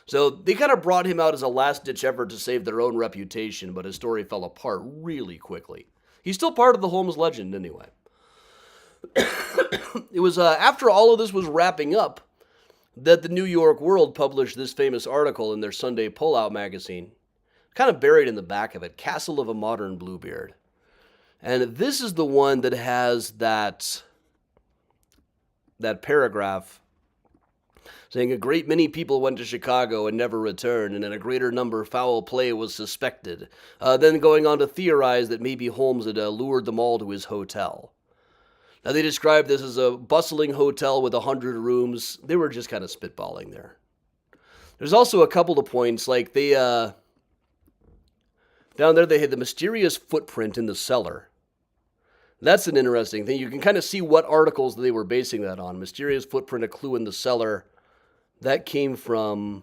So they kind of brought him out as a last-ditch effort to save their own reputation, but his story fell apart really quickly. He's still part of the Holmes legend anyway. It was after all of this was wrapping up that the New York World published this famous article in their Sunday Pullout magazine, kind of buried in the back of it, Castle of a Modern Bluebeard. And this is the one that has that paragraph saying a great many people went to Chicago and never returned, and in a greater number foul play was suspected. Then going on to theorize that maybe Holmes had lured them all to his hotel. Now they described this as a bustling hotel with 100 rooms. They were just kind of spitballing there. There's also a couple of points, like they, down there they had the mysterious footprint in the cellar. That's an interesting thing. You can kind of see what articles they were basing that on. Mysterious footprint, a clue in the cellar. That came from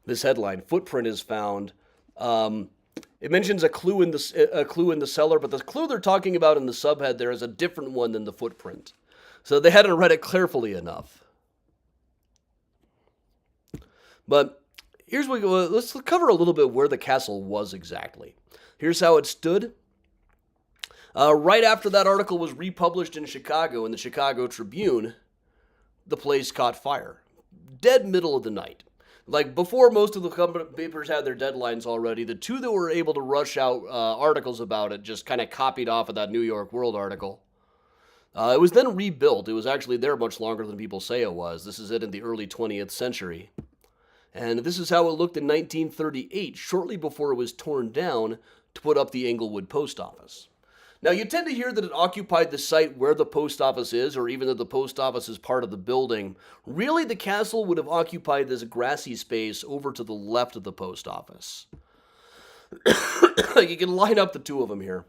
this headline. Footprint is found. It mentions a clue in the cellar, but the clue they're talking about in the subhead there is a different one than the footprint. So they hadn't read it carefully enough. But here's what we go. Let's cover a little bit where the castle was exactly. Here's how it stood. Right after that article was republished in Chicago in the Chicago Tribune, the place caught fire. Dead middle of the night. Like, before most of the papers had their deadlines already, the two that were able to rush out articles about it just kind of copied off of that New York World article. It was then rebuilt. It was actually there much longer than people say it was. This is it in the early 20th century. And this is how it looked in 1938, shortly before it was torn down to put up the Englewood Post Office. Now, you tend to hear that it occupied the site where the post office is, or even that the post office is part of the building. Really, the castle would have occupied this grassy space over to the left of the post office. You can line up the two of them here.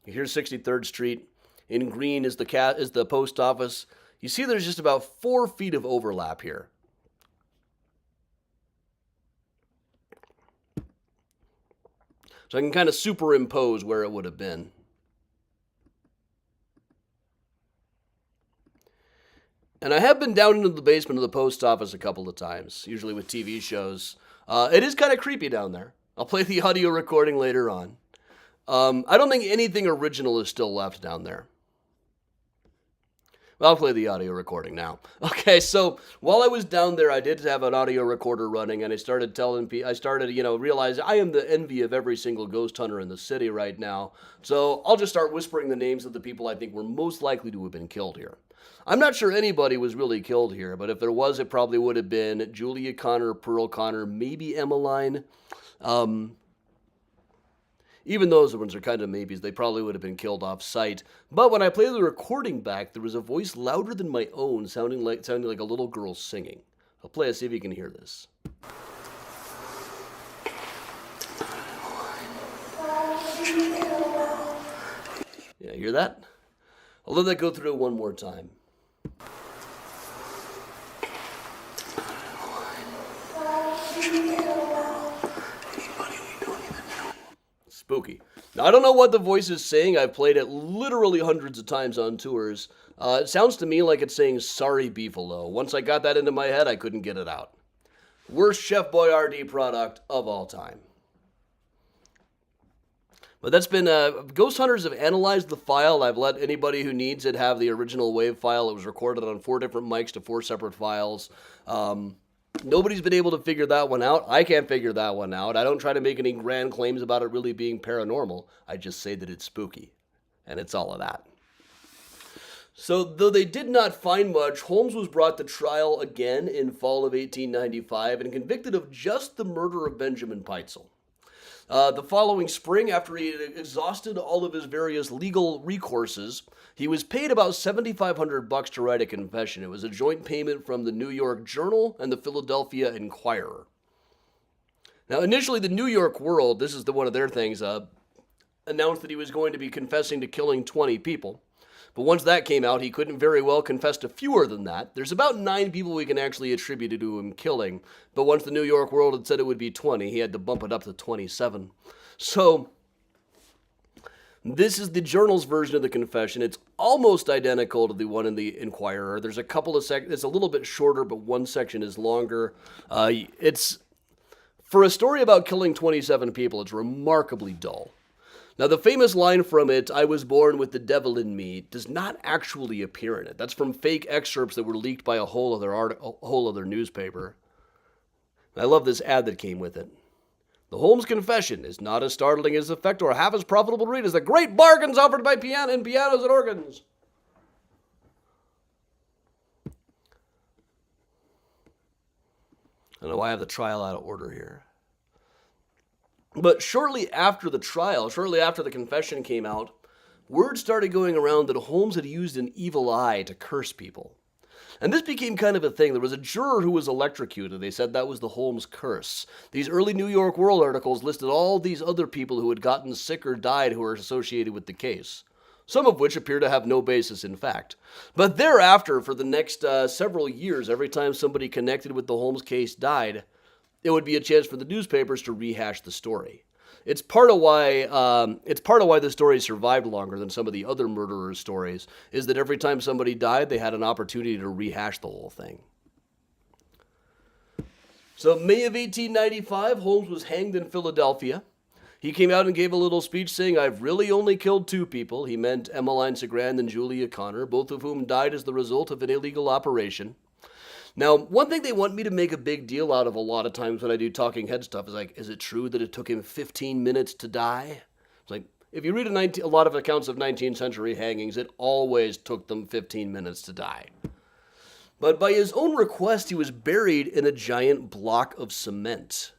Here's 63rd Street. In green is the post office. You see there's just about 4 feet of overlap here. So I can kind of superimpose where it would have been. And I have been down into the basement of the post office a couple of times, usually with TV shows. It is kind of creepy down there. I'll play the audio recording later on. I don't think anything original is still left down there. Well, I'll play the audio recording now. Okay, so while I was down there, I did have an audio recorder running, and I started telling people, realize I am the envy of every single ghost hunter in the city right now. So I'll just start whispering the names of the people I think were most likely to have been killed here. I'm not sure anybody was really killed here, but if there was, it probably would have been Julia Connor, Pearl Connor, maybe Emmeline. Even those ones are kind of maybes. They probably would have been killed off site. But when I played the recording back, there was a voice louder than my own, sounding like a little girl singing. I'll play it, see if you can hear this. Yeah, hear that? I'll let that go through one more time. Spooky. Now, I don't know what the voice is saying. I've played it literally hundreds of times on tours. It sounds to me like it's saying, sorry, Beefalo. Once I got that into my head, I couldn't get it out. Worst Chef Boyardee product of all time. But that's been, Ghost Hunters have analyzed the file. I've let anybody who needs it have the original WAV file. It was recorded on 4 different mics to 4 separate files. Nobody's been able to figure that one out. I can't figure that one out. I don't try to make any grand claims about it really being paranormal. I just say that it's spooky. And it's all of that. So, though they did not find much, Holmes was brought to trial again in fall of 1895 and convicted of just the murder of Benjamin Peitzel. The following spring, after he had exhausted all of his various legal recourses, he was paid about $7,500 to write a confession. It was a joint payment from the New York Journal and the Philadelphia Inquirer. Now, initially, the New York World, this is one of their things, announced that he was going to be confessing to killing 20 people. But once that came out, he couldn't very well confess to fewer than that. There's about 9 people we can actually attribute to him killing. But once the New York World had said it would be 20, he had to bump it up to 27. So, this is the Journal's version of the confession. It's almost identical to the one in the Inquirer. There's a couple of it's a little bit shorter, but one section is longer. It's, for a story about killing 27 people, it's remarkably dull. Now, the famous line from it, "I was born with the devil in me," does not actually appear in it. That's from fake excerpts that were leaked by a whole other newspaper. I love this ad that came with it. "The Holmes confession is not as startling as effect or half as profitable to read as the great bargains offered by pianos and organs." I don't know why I have the trial out of order here. But shortly after the trial, shortly after the confession came out, word started going around that Holmes had used an evil eye to curse people. And this became kind of a thing. There was a juror who was electrocuted. They said that was the Holmes curse. These early New York World articles listed all these other people who had gotten sick or died who were associated with the case, some of which appear to have no basis in fact. But thereafter, for the next several years, every time somebody connected with the Holmes case died, it would be a chance for the newspapers to rehash the story. It's part of why the story survived longer than some of the other murderers' stories, is that every time somebody died, they had an opportunity to rehash the whole thing. So May of 1895, Holmes was hanged in Philadelphia. He came out and gave a little speech saying, "I've really only killed two people." He meant Emmeline Cigrand and Julia Connor, both of whom died as the result of an illegal operation. Now, one thing they want me to make a big deal out of a lot of times when I do talking head stuff is like, is it true that it took him 15 minutes to die? It's like, if you read a lot of accounts of 19th century hangings, it always took them 15 minutes to die. But by his own request, he was buried in a giant block of cement.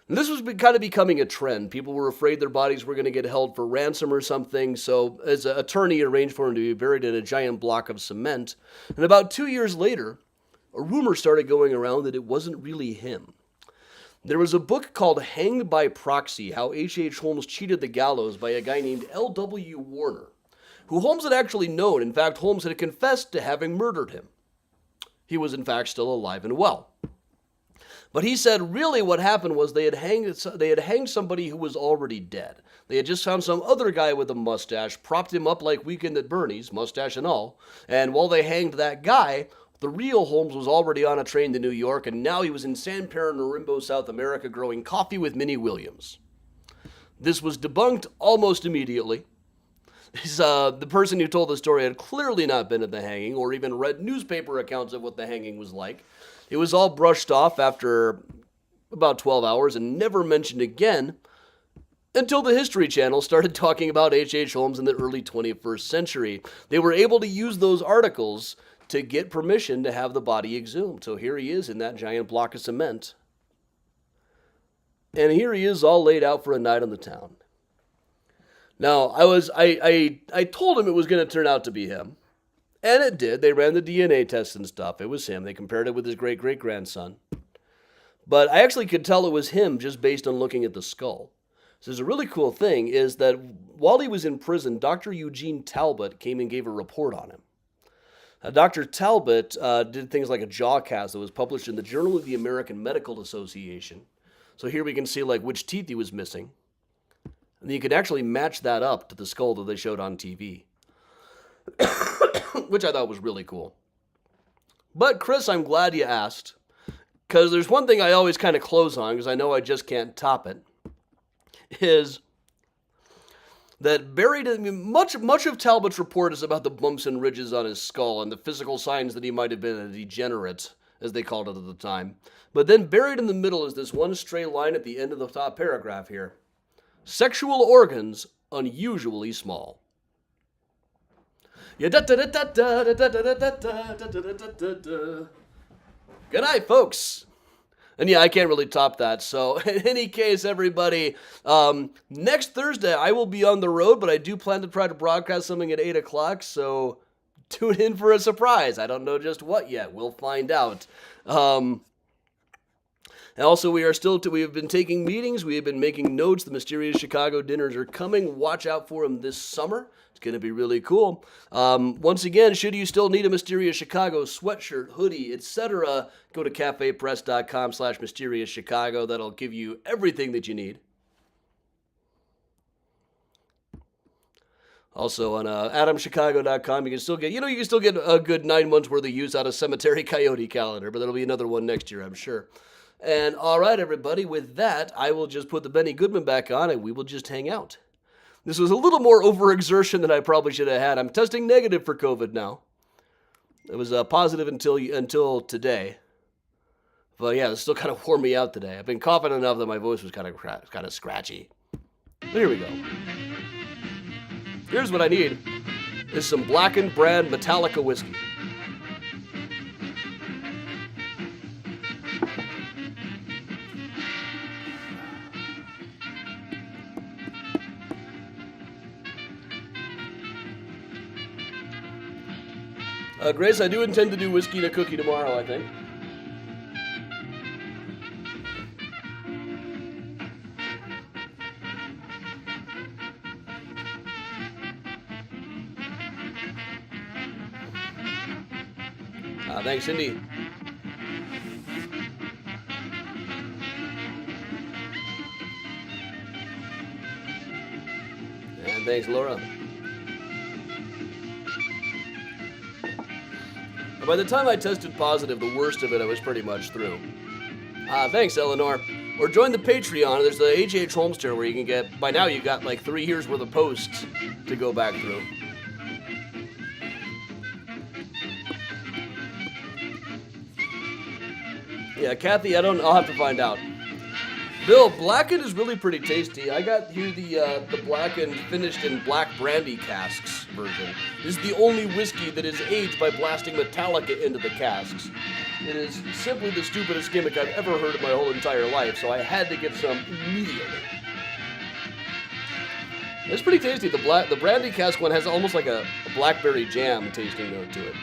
And this was kind of becoming a trend. People were afraid their bodies were going to get held for ransom or something, so as an attorney arranged for him to be buried in a giant block of cement. And about 2 years later, a rumor started going around that it wasn't really him. There was a book called Hanged by Proxy, How H.H. Holmes Cheated the Gallows by a guy named L.W. Warner, who Holmes had actually known. In fact, Holmes had confessed to having murdered him. He was in fact still alive and well. But he said really what happened was they had hanged somebody who was already dead. They had just found some other guy with a mustache, propped him up like Weekend at Bernie's, mustache and all, and while they hanged that guy, the real Holmes was already on a train to New York, and now he was in San Pernambuco, South America, growing coffee with Minnie Williams. This was debunked almost immediately. The person who told the story had clearly not been at the hanging or even read newspaper accounts of what the hanging was like. It was all brushed off after about 12 hours and never mentioned again until the History Channel started talking about H.H. Holmes in the early 21st century. They were able to use those articles to get permission to have the body exhumed. So here he is in that giant block of cement. And here he is all laid out for a night on the town. Now, I told him it was going to turn out to be him. And it did. They ran the DNA tests and stuff. It was him. They compared it with his great-great-grandson. But I actually could tell it was him just based on looking at the skull. So there's a really cool thing is that while he was in prison, Dr. Eugene Talbot came and gave a report on him. Dr. Talbot did things like a jaw cast that was published in the Journal of the American Medical Association. So here we can see like which teeth he was missing. And you could actually match that up to the skull that they showed on TV. Which I thought was really cool. But Chris, I'm glad you asked. Because there's one thing I always kind of close on, because I know I just can't top it, is that buried in much of Talbot's report is about the bumps and ridges on his skull and the physical signs that he might have been a degenerate, as they called it at the time. But then buried in the middle is this one stray line at the end of the top paragraph here. Sexual organs unusually small. Good night, folks. And yeah, I can't really top that. So in any case, everybody, next Thursday I will be on the road, but I do plan to try to broadcast something at 8 o'clock. So tune in for a surprise. I don't know just what yet. We'll find out. And also, we have been taking meetings. We have been making notes. The Mysterious Chicago dinners are coming. Watch out for them this summer. It's going to be really cool. Once again, should you still need a Mysterious Chicago sweatshirt, hoodie, etc., go to cafepress.com/mysteriouschicago. That'll give you everything that you need. Also on adamchicago.com, you can still get a good 9 months worth of use out of Cemetery Coyote calendar, but there'll be another one next year, I'm sure. And all right, everybody, with that, I will just put the Benny Goodman back on and we will just hang out. This was a little more overexertion than I probably should have had. I'm testing negative for COVID now. It was positive until today. But yeah, it still kind of wore me out today. I've been coughing enough that my voice was kind of scratchy. But here we go. Here's what I need. Is some Blackened brand Metallica whiskey. Grace, I do intend to do whiskey and a cookie tomorrow, I think. Thanks, Cindy. And thanks, Laura. By the time I tested positive, the worst of it I was pretty much through. Thanks, Eleanor. Or join the Patreon. There's the H.H. Holmes tier where you can get, by now you got like 3 years worth of posts to go back through. Yeah, Kathy, I'll have to find out. Bill, blackened is really pretty tasty. I got here the blackened finished in black brandy casks version. This is the only whiskey that is aged by blasting Metallica into the casks. It is simply the stupidest gimmick I've ever heard in my whole entire life, so I had to get some immediately. It's pretty tasty. The brandy cask one has almost like a blackberry jam tasting note to it.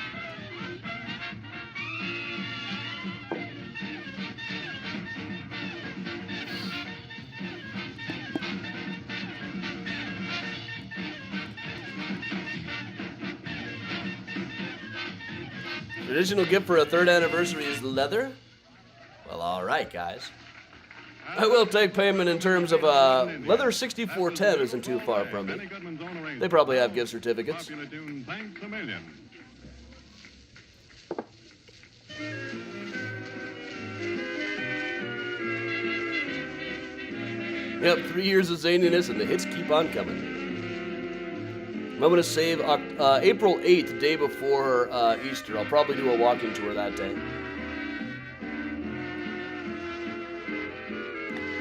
Traditional gift for a 3rd anniversary is leather? Well, alright, guys. I will take payment in terms of, leather 6410 isn't too far from me. They probably have gift certificates. Yep, 3 years of zaniness and the hits keep on coming. I'm going to save April 8th, day before Easter. I'll probably do a walking tour that day.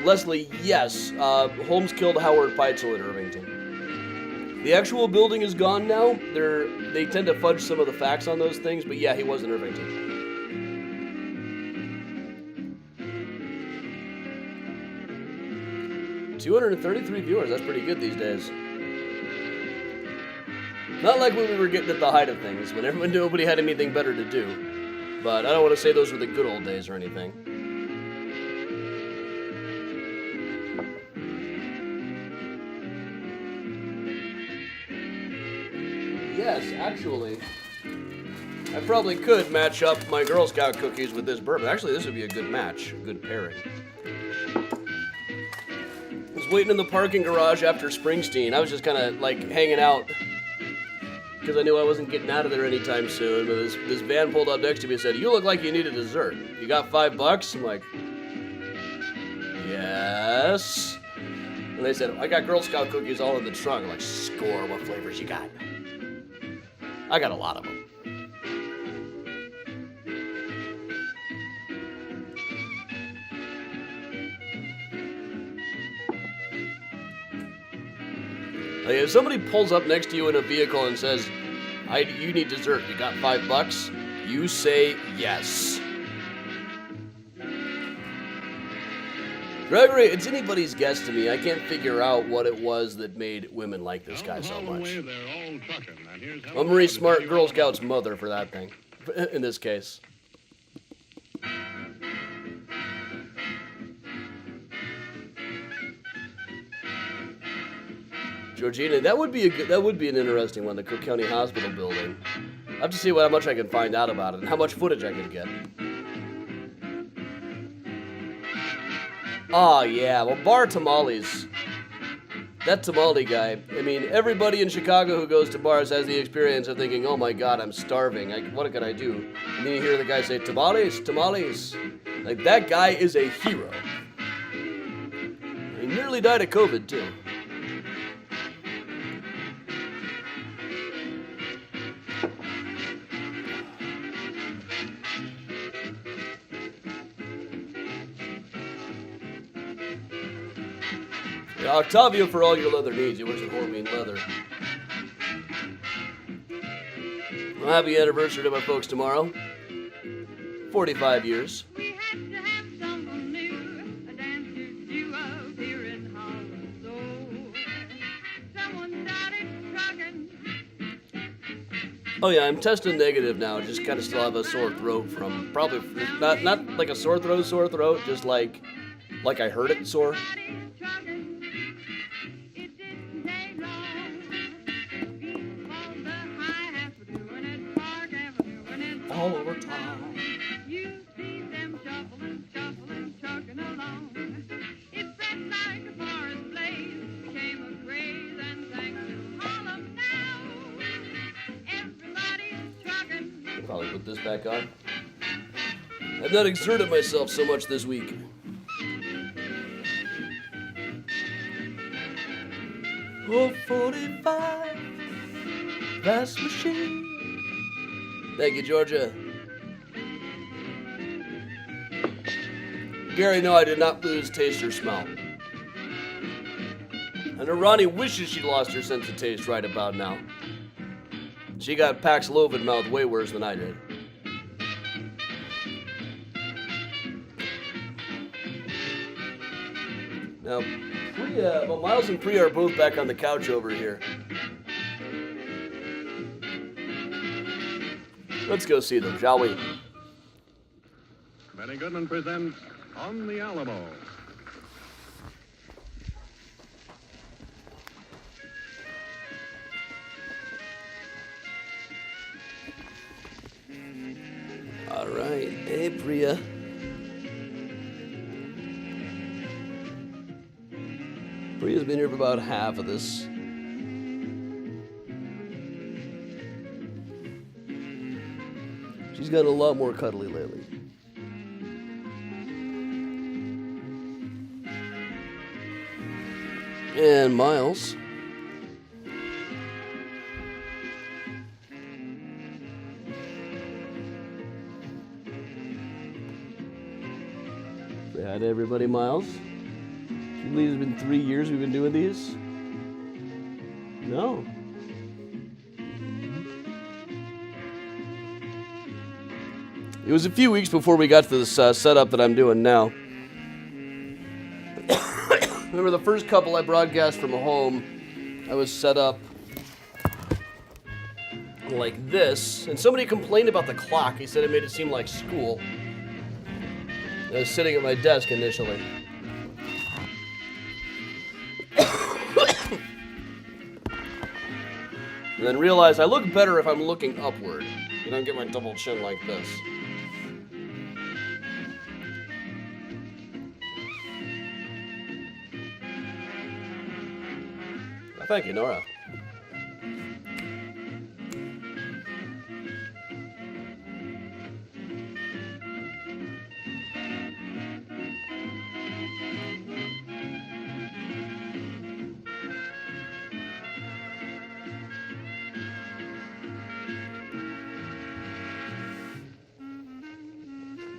Leslie, yes, Holmes killed Howard Peitzel in Irvington. The actual building is gone now. They tend to fudge some of the facts on those things, but yeah, he was in Irvington. $233 viewers, that's pretty good these days. Not like when we were getting at the height of things, when nobody had anything better to do. But I don't want to say those were the good old days or anything. Yes, actually, I probably could match up my Girl Scout cookies with this bourbon. Actually, this would be a good match, a good pairing. I was waiting in the parking garage after Springsteen. I was just kind of like hanging out because I knew I wasn't getting out of there anytime soon. But this van pulled up next to me and said, "You look like you need a dessert. You got $5?" I'm like, "Yes." And they said, "I got Girl Scout cookies all in the trunk." I'm like, "Score, what flavors you got?" I got a lot of them. Like if somebody pulls up next to you in a vehicle and says, "You need dessert, you got $5?" You say yes. Gregory, it's anybody's guess to me. I can't figure out what it was that made women like this guy so much. I'm Marie Smart, Girl Scout's mother for that thing, in this case. Georgina, that would be an interesting one, the Cook County Hospital building. I'll have to see how much I can find out about it and how much footage I can get. Oh, yeah, well, Bar Tamales. That tamale guy, I mean, everybody in Chicago who goes to bars has the experience of thinking, "Oh my God, I'm starving. What can I do?" And then you hear the guy say, "Tamales, tamales." Like, that guy is a hero. He nearly died of COVID, too. Octavio for all your leather needs. He works at Hormean Leather. Well, happy anniversary to my folks tomorrow. 45 years. We had to have someone new, a dancer duo here in Holland. Someone started trucking. Oh yeah, I'm testing negative now. Just kind of still have a sore throat from probably not like a sore throat, just like I heard it sore. All over time. You see them shuffling, trucking along. It spread like a forest blaze, became a craze, and thanks to Harlem now, everybody's trucking. I'll probably put this back on. I've not exerted myself so much this week. Oh, 45, fast machine. Thank you, Georgia. Gary, no, I did not lose taste or smell. And Ronnie wishes she lost her sense of taste right about now. She got Paxlovid mouth way worse than I did. Now, Miles and Priya are both back on the couch over here. Let's go see them, shall we? Benny Goodman presents On the Alamo. All right. Hey, Priya. Priya's been here for about half of this. She's gotten a lot more cuddly lately. And Miles. Say hi to everybody, Miles. Can you believe it's been 3 years we've been doing these? No. It was a few weeks before we got to this setup that I'm doing now. Remember the first couple I broadcast from home, I was set up like this, and somebody complained about the clock. He said it made it seem like school. I was sitting at my desk initially. And then realized I look better if I'm looking upward. You don't get my double chin like this. Thank you, Nora.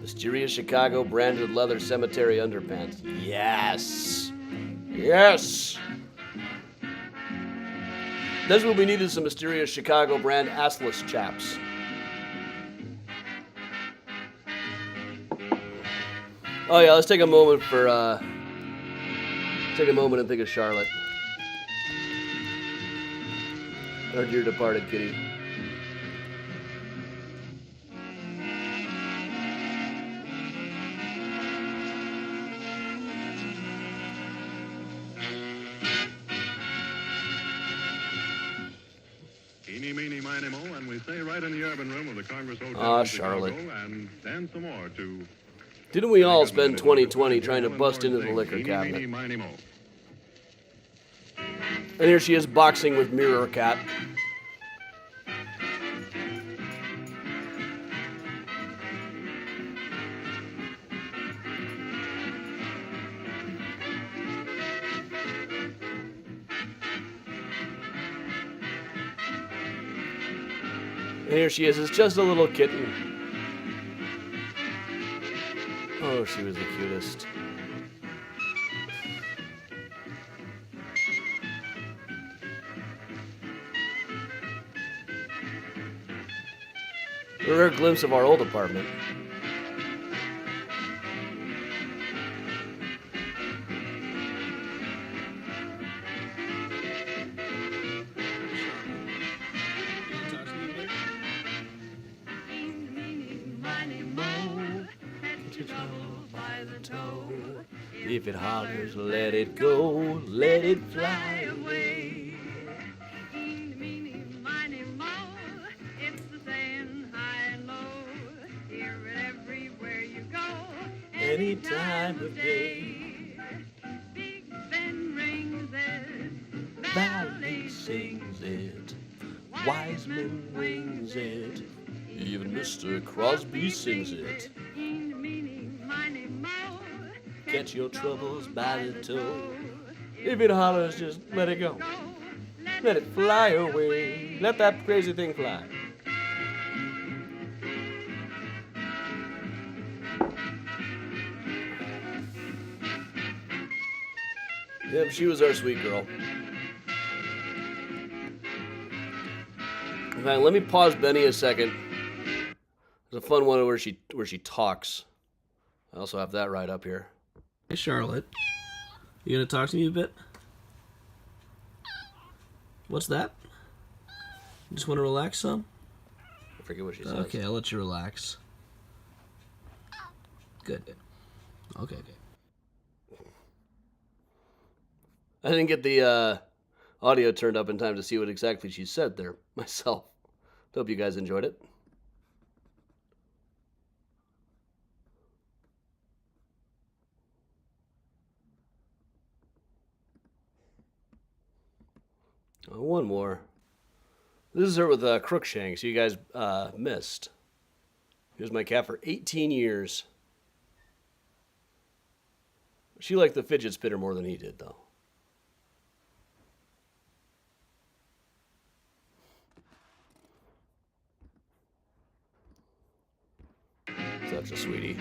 Mysterious Chicago branded leather cemetery underpants. Yes. Yes. That's what we need, is some Mysterious Chicago brand assless chaps. Oh yeah, let's take a moment for take a moment and think of Charlotte. Our dear departed kitty. Eeny, meeny, miny, mo, and we stay right in the urban room of the Congress Hotel in Chicago Charlotte. and dance some more to... Didn't we all spend 2020 trying to bust into the liquor cabinet? Eeny, meeny, miny, mo. And here she is boxing with Mirror Cat. And here she is, it's just a little kitten. Oh, she was the cutest. A rare glimpse of our old apartment. If it hollers, let it go, let it fly away. Eeny, meeny, miny, mo. It's the saying high and low. Hear it everywhere you go. Any time of day. Big Ben rings it. Valley sings it. Wiseman wings it. Even Mr. Crosby sings it. Eeny, catch your troubles by the toe. If it hollers, just let it go. Let it fly away. Let that crazy thing fly. Yep, she was our sweet girl. In fact, let me pause Benny a second. There's a fun one where she talks. I also have that right up here. Hey, Charlotte. You gonna talk to me a bit? What's that? You just want to relax some? I forget what she says. Okay, I'll let you relax. Good. Okay. I didn't get the audio turned up in time to see what exactly she said there myself. Hope you guys enjoyed it. Oh, one more. This is her with Crookshanks. You guys missed. He was my cat for 18 years. She liked the fidget spinner more than he did, though. Such a sweetie.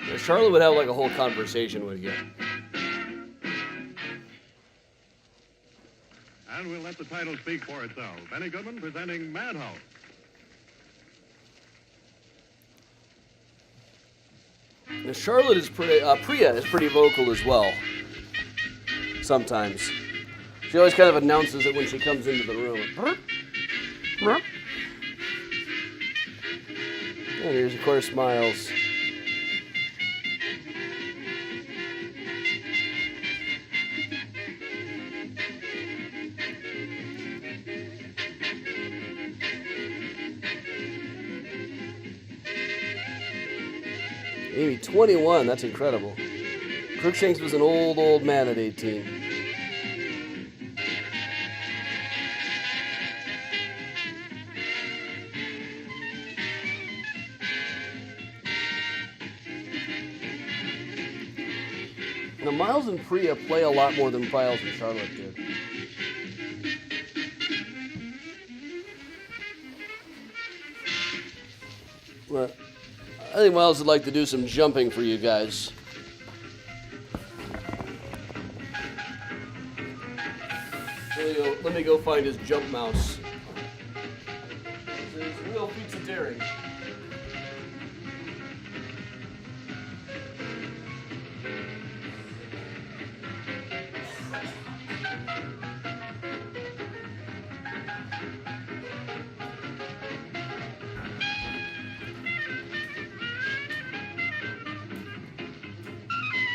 Yeah, Charlotte would have like a whole conversation with you. And we'll let the title speak for itself. Benny Goodman presenting Madhouse. Now, Charlotte is pretty. Priya is pretty vocal as well. Sometimes she always kind of announces it when she comes into the room. And here's of course Miles. Maybe 21, that's incredible. Crookshanks was an old man at 18. Now, Miles and Priya play a lot more than Miles and Charlotte did. But I think Miles would like to do some jumping for you guys. Let me go find his jump mouse. His real feats of daring.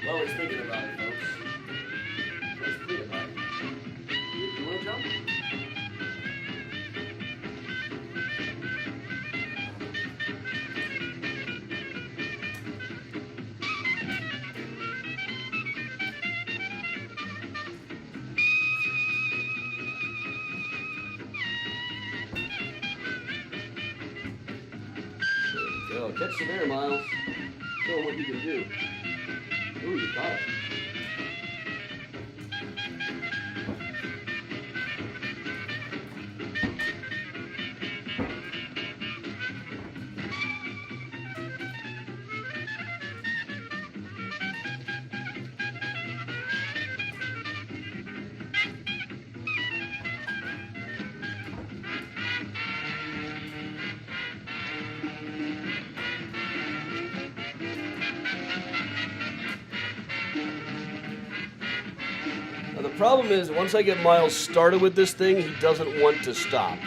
Well, he's thinking about it, folks. Let's think about it. You want to jump? There we go. Catch some air, Miles. Show him what you can do. Ooh, you caught it. Now, the problem is, once I get Miles started with this thing, he doesn't want to stop.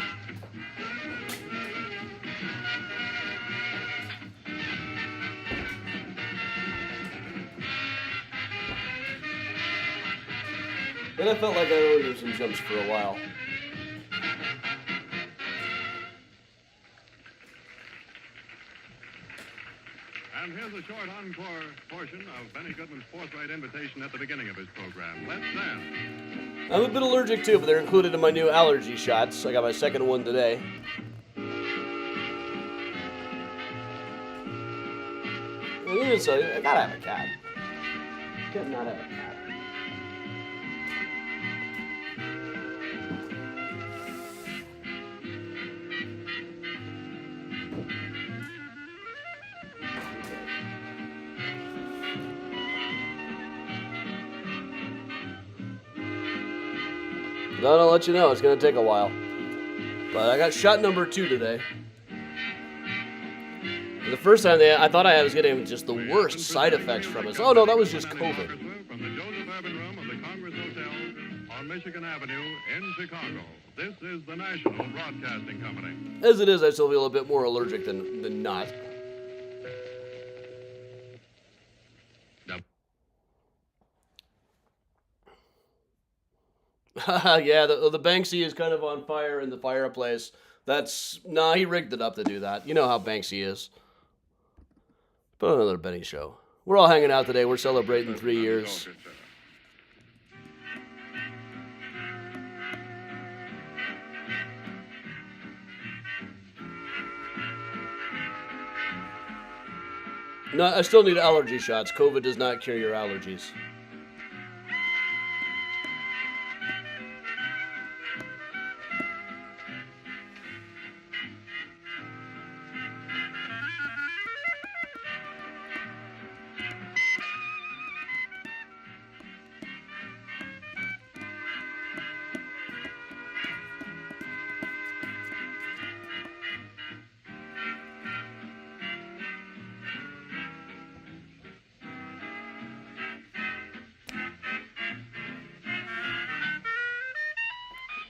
And I felt like I owed him some jumps for a while. And here's a short encore portion of Benny Goodman's forthright invitation at the beginning of his program. Let's dance. I'm a bit allergic too, but they're included in my new allergy shots. I got my second one today. I gotta have a cat. Could not have a cat. No, I'll let you know. It's going to take a while. But I got shot number 2 today. The first time I thought I was getting just the worst side effects from it. Oh, no, that was just COVID. From the Joseph Urban Room of the Congress Hotel on Michigan Avenue in Chicago. This is the National Broadcasting Company. As it is, I still feel a bit more allergic than not. Yeah, the Banksy is kind of on fire in the fireplace. He rigged it up to do that. You know how Banksy is. Put on another Benny show. We're all hanging out today. We're celebrating 3 years. No, I still need allergy shots. COVID does not cure your allergies.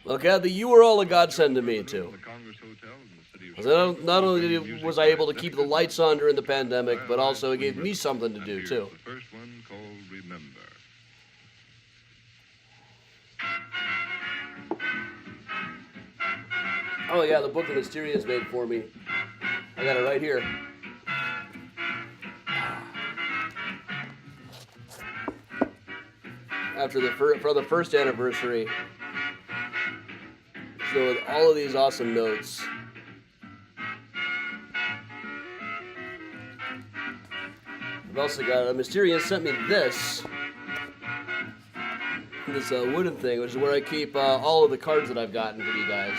Look, Kathy, you were all a godsend to me, too. Not only was I able to keep the lights on during the pandemic, but also it gave me something to do, too. The first one called Remember. Oh, yeah, the book that Mysterious made for me. I got it right here. For the first anniversary. So with all of these awesome notes. I've also got Mysterious sent me this wooden thing, which is where I keep all of the cards that I've gotten for you guys.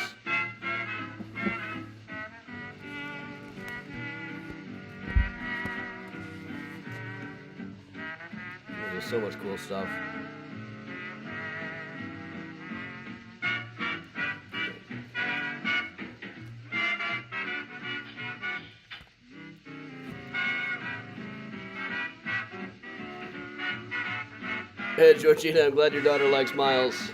There's so much cool stuff. Hey, Georgina, I'm glad your daughter likes Miles.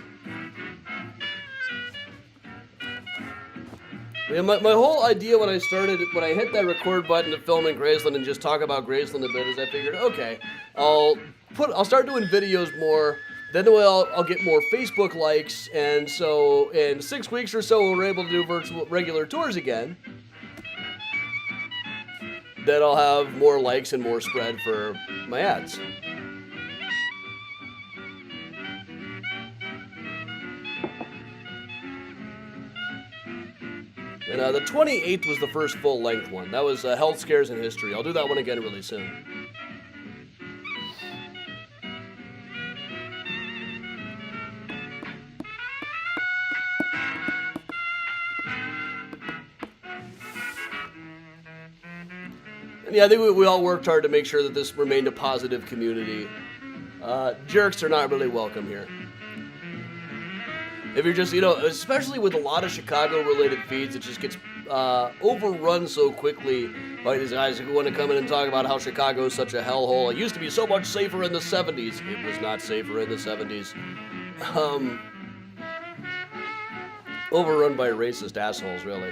Yeah, my whole idea when I hit that record button to film in Graceland and just talk about Graceland a bit is I figured, okay, I'll start doing videos more, then I'll get more Facebook likes, and so in 6 weeks or so when we're able to do regular tours again, then I'll have more likes and more spread for my ads. And the 28th was the first full-length one. That was Health Scares in History. I'll do that one again really soon. And yeah, I think we all worked hard to make sure that this remained a positive community. Jerks are not really welcome here. If you're just, especially with a lot of Chicago-related feeds, it just gets overrun so quickly by these guys who want to come in and talk about how Chicago is such a hellhole. It used to be so much safer in the 70s. It was not safer in the 70s. Overrun by racist assholes, really.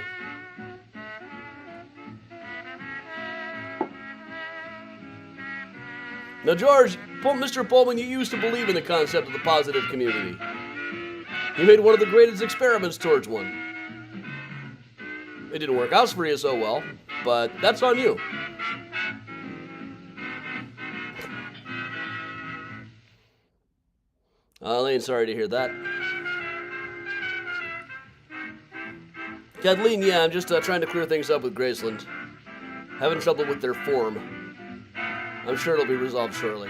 Now, George, Mr. Pullman, you used to believe in the concept of the positive community. You made one of the greatest experiments towards one. It didn't work out for you so well, but that's on you. Elaine, sorry to hear that. Kathleen, yeah, I'm just trying to clear things up with Graceland. Having trouble with their form. I'm sure it'll be resolved shortly.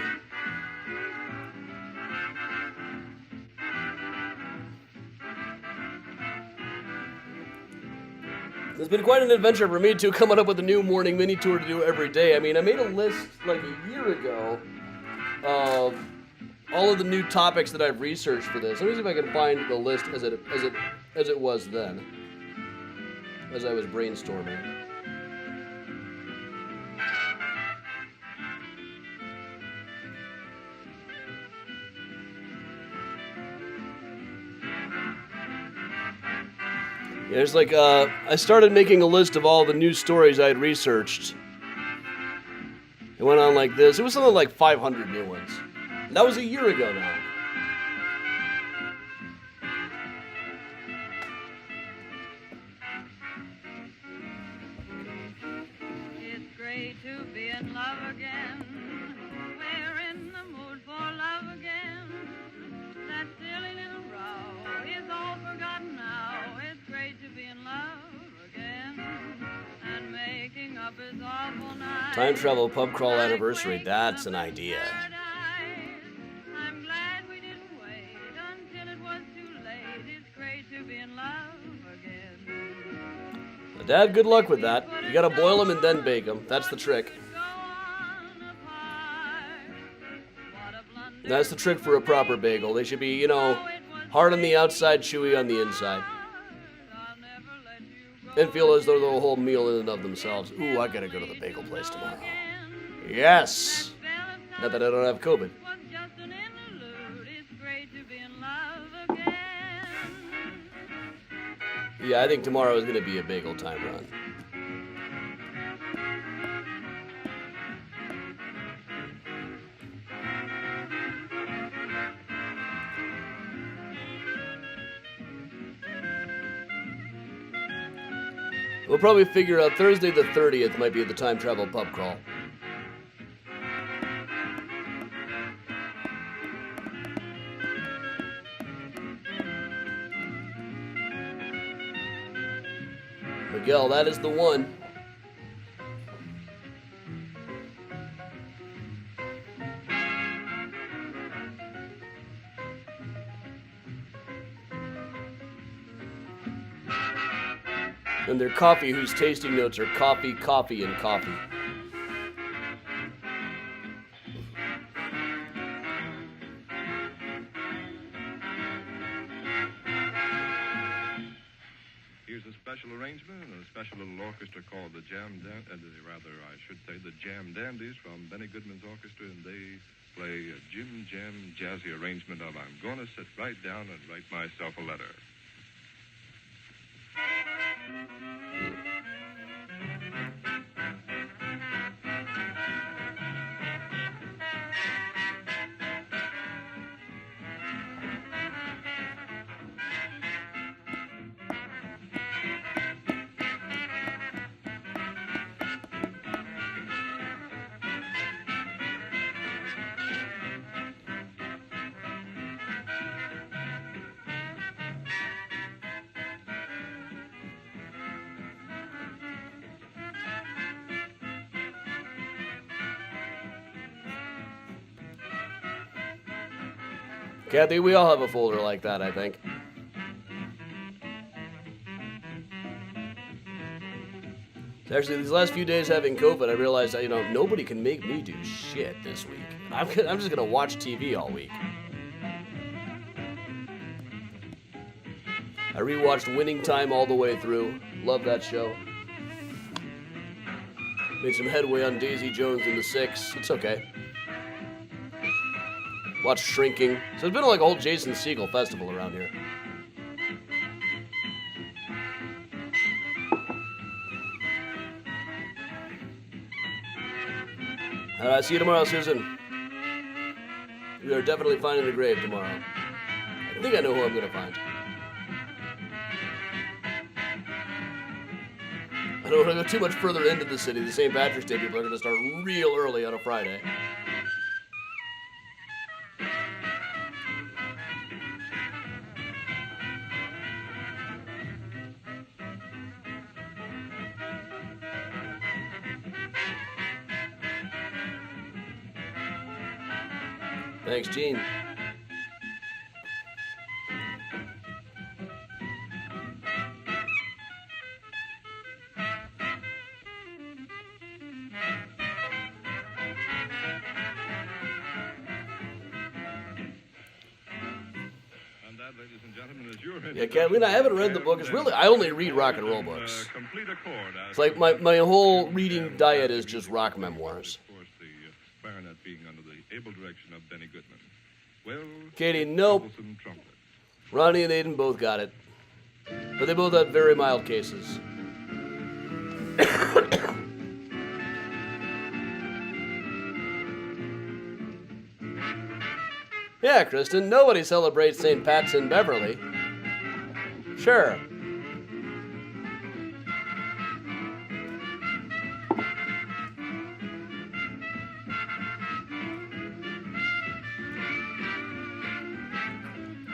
It's been quite an adventure for me, too, coming up with a new morning mini tour to do every day. I mean, I made a list like a year ago of all of the new topics that I've researched for this. Let me see if I can find the list as it was then, as I was brainstorming. Yeah, it's like I started making a list of all the new stories I had researched. It went on like this. It was something like 500 new ones. That was a year ago now. It's great to be in love again. We're in the mood for love again. That silly little row is all forgotten now. It's great to be in love again. And making up is awful nice. Time travel pub crawl anniversary. That's an idea. I'm glad we didn't wait until it was too late. It's great to be in love again. Dad, good luck with that. You gotta boil them and then bake them. That's the trick. That's the trick for a proper bagel. They should be, you know, hard on the outside, chewy on the inside. And feel as though they're a whole meal in and of themselves. Ooh, I gotta go to the bagel place tomorrow. Yes! Not that I don't have COVID. Yeah, I think tomorrow is gonna be a bagel time run. We'll probably figure out Thursday the 30th might be the time travel pub crawl. Miguel, that is the one. And their coffee, whose tasting notes are coffee, coffee, and coffee. Here's a special arrangement and a special little orchestra called the Jam Dandies from Benny Goodman's orchestra, and they play a Jim Jam jazzy arrangement of I'm Gonna Sit Right Down and Write Myself a Letter. Kathy, we all have a folder like that, I think. Actually, these last few days having COVID, I realized that, nobody can make me do shit this week. I'm just gonna watch TV all week. I rewatched Winning Time all the way through. Love that show. Made some headway on Daisy Jones and the Six. It's okay. Watched Shrinking. So it's been like a whole Jason Segel festival around here. See you tomorrow, Susan. We are definitely finding the grave tomorrow. I think I know who I'm going to find. I don't want to go too much further into the city. The St. Patrick's Day people are going to start real early on a Friday. Thanks, Gene. Ladies and gentlemen, as you're Yeah, Kathleen, I haven't read the book. It's really, I only read rock and roll books. Complete accord. It's like my whole reading diet is just rock memoirs. Of course, the baronet being under the able direction of Benny Goodman. Well, Katie, nope. troublesome trumpet. Ronnie and Aiden both got it. But they both had very mild cases. Yeah, Kristen, nobody celebrates St. Pat's in Beverly. Sure.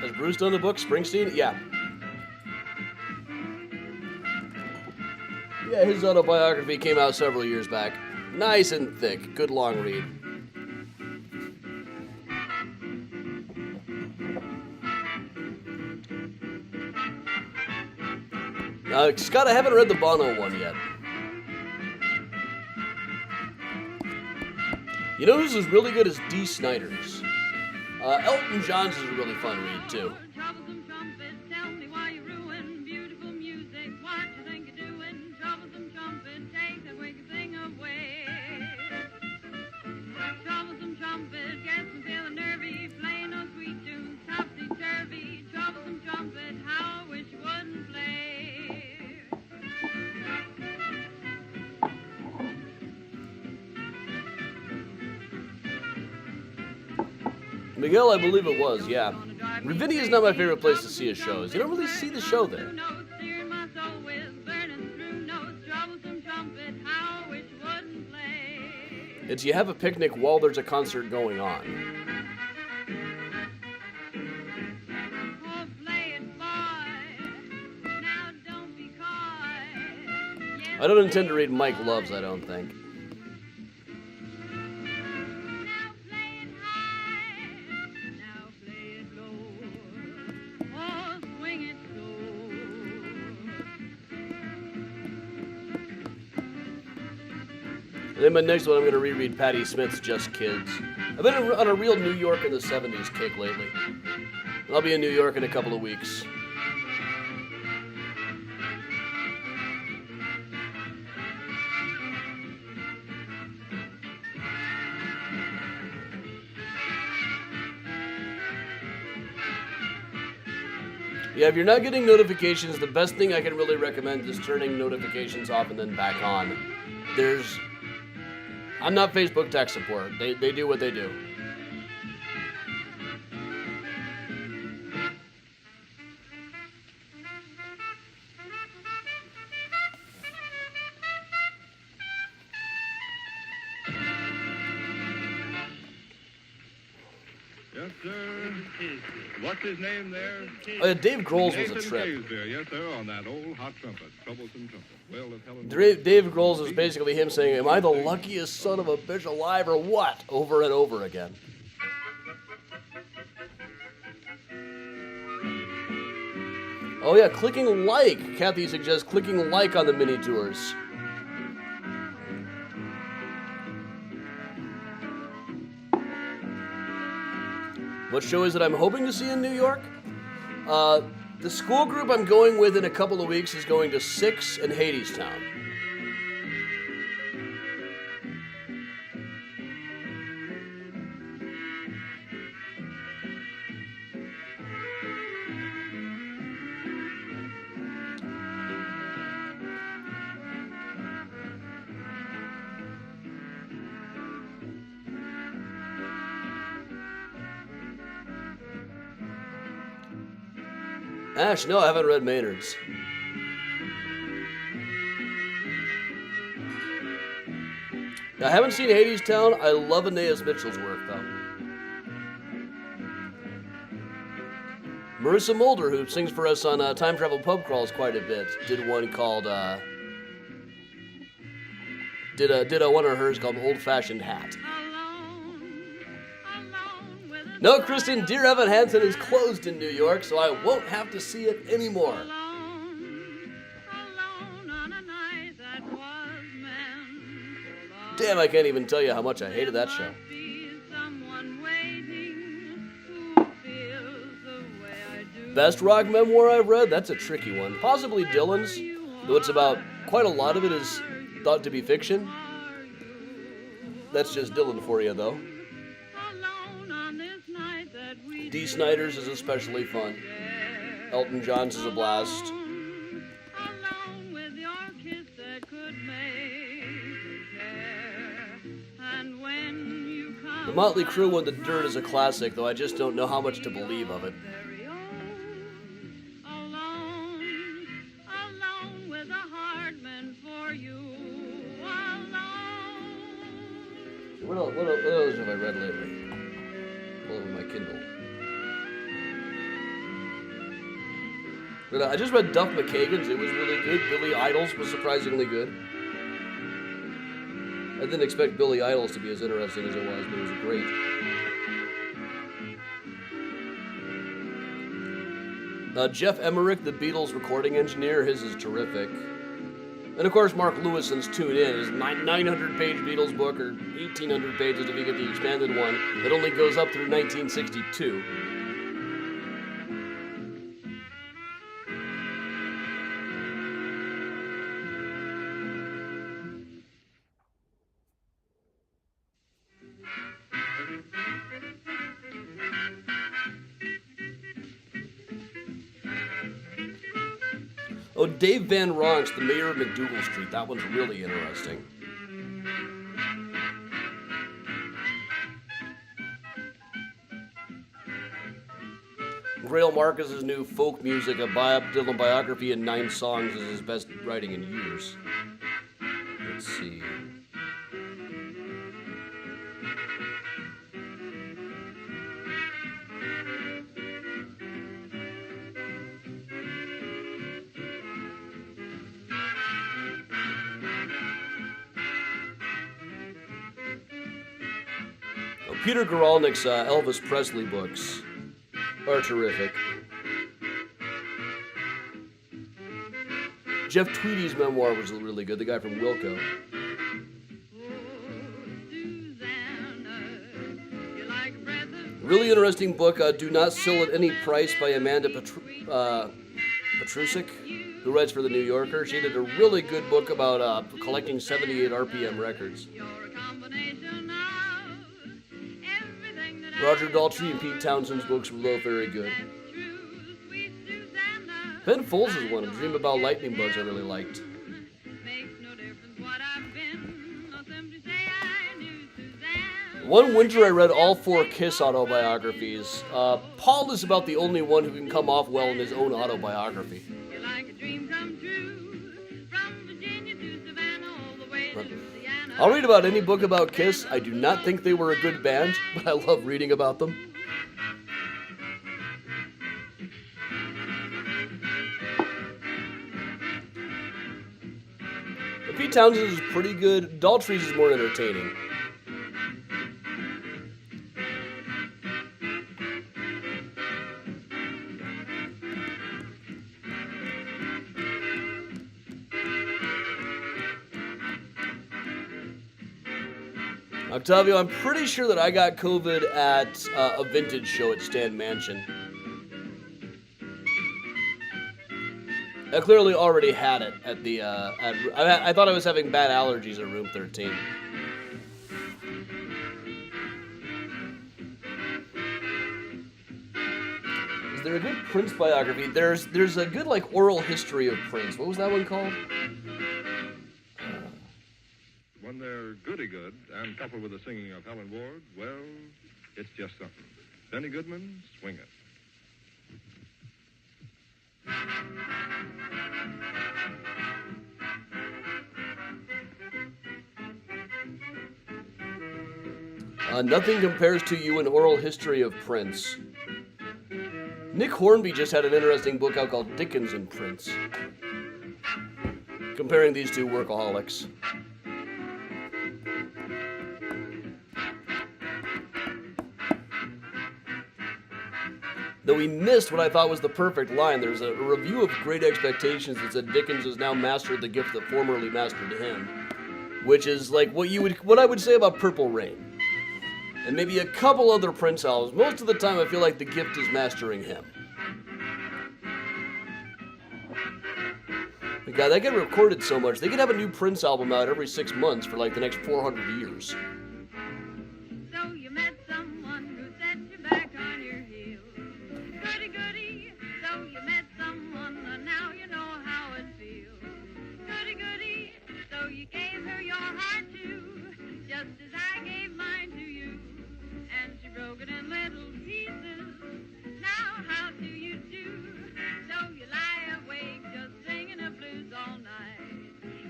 Has Bruce done the book, Springsteen? Yeah. Yeah, his autobiography came out several years back. Nice and thick. Good long read. Scott, I haven't read the Bono one yet. You know who's is really good is Dee Snider's. Elton John's is a really fun read, too. Troublesome trumpet, tell me why you ruin beautiful music. What you think you're doing? Troublesome trumpet, take that wicked thing away. Troublesome trumpet, gets me feeling nervy, playing those sweet tunes, topsy-turvy. Troublesome trumpet, how I wish you wouldn't play. Miguel, I believe it was, yeah. Ravinia is not my favorite place to see a show. You don't really see the show there. It's you have a picnic while there's a concert going on. I don't intend to read Mike Loves, I don't think. And then my next one, I'm going to reread Patti Smith's Just Kids. I've been on a real New York in the 70s kick lately. I'll be in New York in a couple of weeks. Yeah, if you're not getting notifications, the best thing I can really recommend is turning notifications off and then back on. I'm not Facebook tech support. They do what they do. Yes, sir. What's his name there? Dave Grohl's was a Nathan trip. Shakespeare, yes, sir, on that old hot trumpet, troublesome trumpet. Well, if Helen Dave Grohl's is basically him saying, "Am I the luckiest son of a bitch alive or what?" over and over again. Oh yeah, clicking like. Kathy suggests clicking like on the mini tours. What show is it I'm hoping to see in New York? The school group I'm going with in a couple of weeks is going to Six and Hadestown. Ash, no, I haven't read Maynard's. I haven't seen Hadestown. I love Aeneas Mitchell's work, though. Marissa Mulder, who sings for us on Time Travel Pub Crawls quite a bit, did one called, did one of hers called Old Fashioned Hat. Alone with No, Kristen, Dear Evan Hansen is closed in New York, so I won't have to see it anymore. Alone on a night that was meant for love. Damn, I can't even tell you how much I hated that show. Must be someone waiting who feels the way I do. Best rock memoir I've read? That's a tricky one. Possibly Dylan's, though it's about, quite a lot of it is thought to be fiction. That's just Dylan for you, though. Alone on this night that we Dee Snider's is especially fun. Elton John's is a blast. alone with your kiss that could make me care. And when you come The Motley Crue one, The Dirt, is a classic, though I just don't know how much to believe of it. very own, alone with a heart meant for you, alone. What else have I read lately? All over my Kindle. But I just read Duff McKagan's. It was really good. Billy Idol's was surprisingly good. I didn't expect Billy Idol's to be as interesting as it was, but it was great. Jeff Emmerich, the Beatles recording engineer, his is terrific. And of course, Mark Lewison's Tune In, his 900-page Beatles book, or 1,800 pages if you get the expanded one, that only goes up through 1962. Oh, Dave Van Ronks, The Mayor of McDougal Street. That one's really interesting. Grail Marcus's new folk music, a Dylan biography in 9 songs, is his best writing in years. Let's see. Peter Guralnick's Elvis Presley books are terrific. Jeff Tweedy's memoir was really good, the guy from Wilco. Really interesting book, Do Not Sell at Any Price by Amanda Petrusik, who writes for The New Yorker. She did a really good book about collecting 78 RPM records. Roger Daltrey and Pete Townshend's books were both very good. Ben Folds' one, A Dream About Lightning Bugs, I really liked. One winter I read all 4 Kiss autobiographies. Paul is about the only one who can come off well in his own autobiography. I'll read about any book about Kiss. I do not think they were a good band, but I love reading about them. But Pete Townshend's is pretty good. Daltrey's is more entertaining. Octavio, I'm pretty sure that I got COVID at a vintage show at Stan Mansion. I clearly already had it at the. I thought I was having bad allergies at room 13. Is there a good Prince biography? There's a good like oral history of Prince. What was that one called? When they're goody good and coupled with the singing of Helen Ward, well, it's just something. Benny Goodman, swing it. Nothing compares to you an oral history of Prince. Nick Hornby just had an interesting book out called Dickens and Prince, comparing these two workaholics. Though he missed what I thought was the perfect line. There's a review of Great Expectations that said Dickens has now mastered the gift that formerly mastered him, which is like what I would say about Purple Rain, and maybe a couple other Prince albums. Most of the time, I feel like the gift is mastering him. But God, that get recorded so much. They could have a new Prince album out every 6 months for like the next 400 years. So you met someone who set you back on your heels. Goody, goody. So you met someone and now you know how it feels. Goody, goody. So you gave her your heart too, just as I gave mine to you. And she broke it in little pieces. Now how do you do? So you lie awake just singing the blues all night.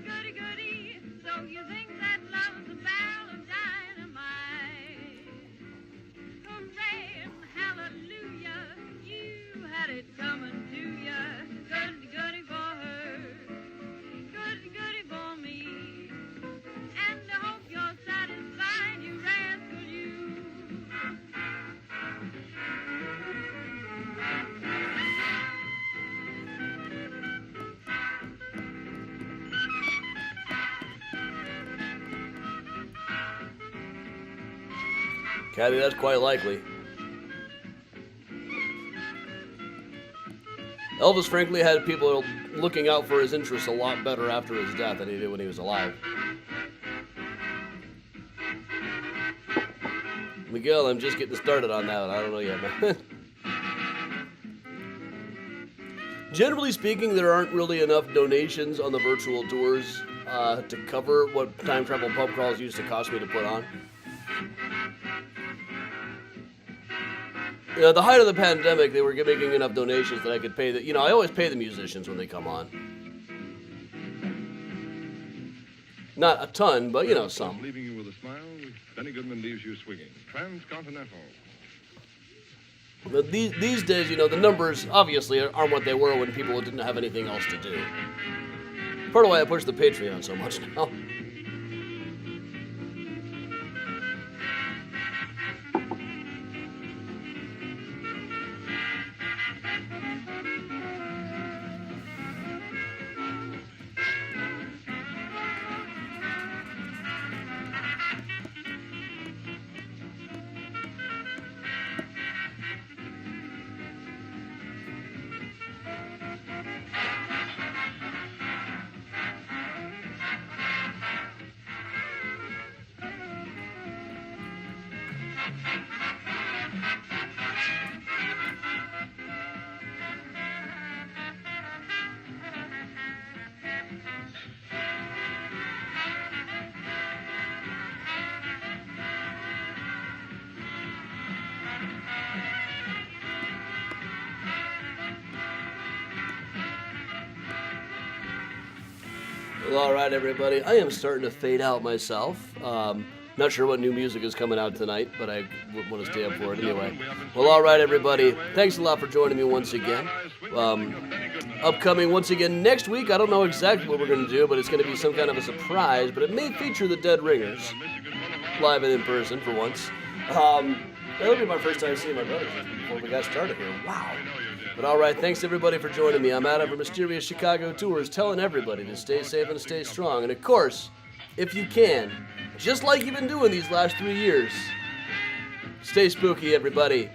Goody, goody. So you think that love's a barrel of dynamite. Hooray and hallelujah, you had it coming to ya. Goody, goody for her, goody, goody for me. And I hope you're satisfied, you rascal, you. Caddy, that's quite likely. Elvis, frankly, had people looking out for his interests a lot better after his death than he did when he was alive. Miguel, I'm just getting started on that one. I don't know yet, man. Generally speaking, there aren't really enough donations on the virtual tours to cover what Time Travel Pub Crawls used to cost me to put on. The height of the pandemic, they were making enough donations that I could pay the, I always pay the musicians when they come on. Not a ton, but, some. Leaving you with a smile, Benny Goodman leaves you swinging. Transcontinental. But these days, the numbers obviously aren't what they were when people didn't have anything else to do. Part of why I push the Patreon so much now. Well, all right, everybody. I am starting to fade out myself. Not sure what new music is coming out tonight, but I want to stay up for it anyway. Well, all right, everybody. Thanks a lot for joining me once again. Upcoming once again next week. I don't know exactly what we're going to do, but it's going to be some kind of a surprise. But it may feature the Dead Ringers, live and in person for once. That'll be my first time seeing my brothers before we got started here. Wow. But all right, thanks everybody for joining me. I'm Adam for Mysterious Chicago Tours, telling everybody to stay safe and stay strong. And of course, if you can, just like you've been doing these last 3 years, stay spooky, everybody.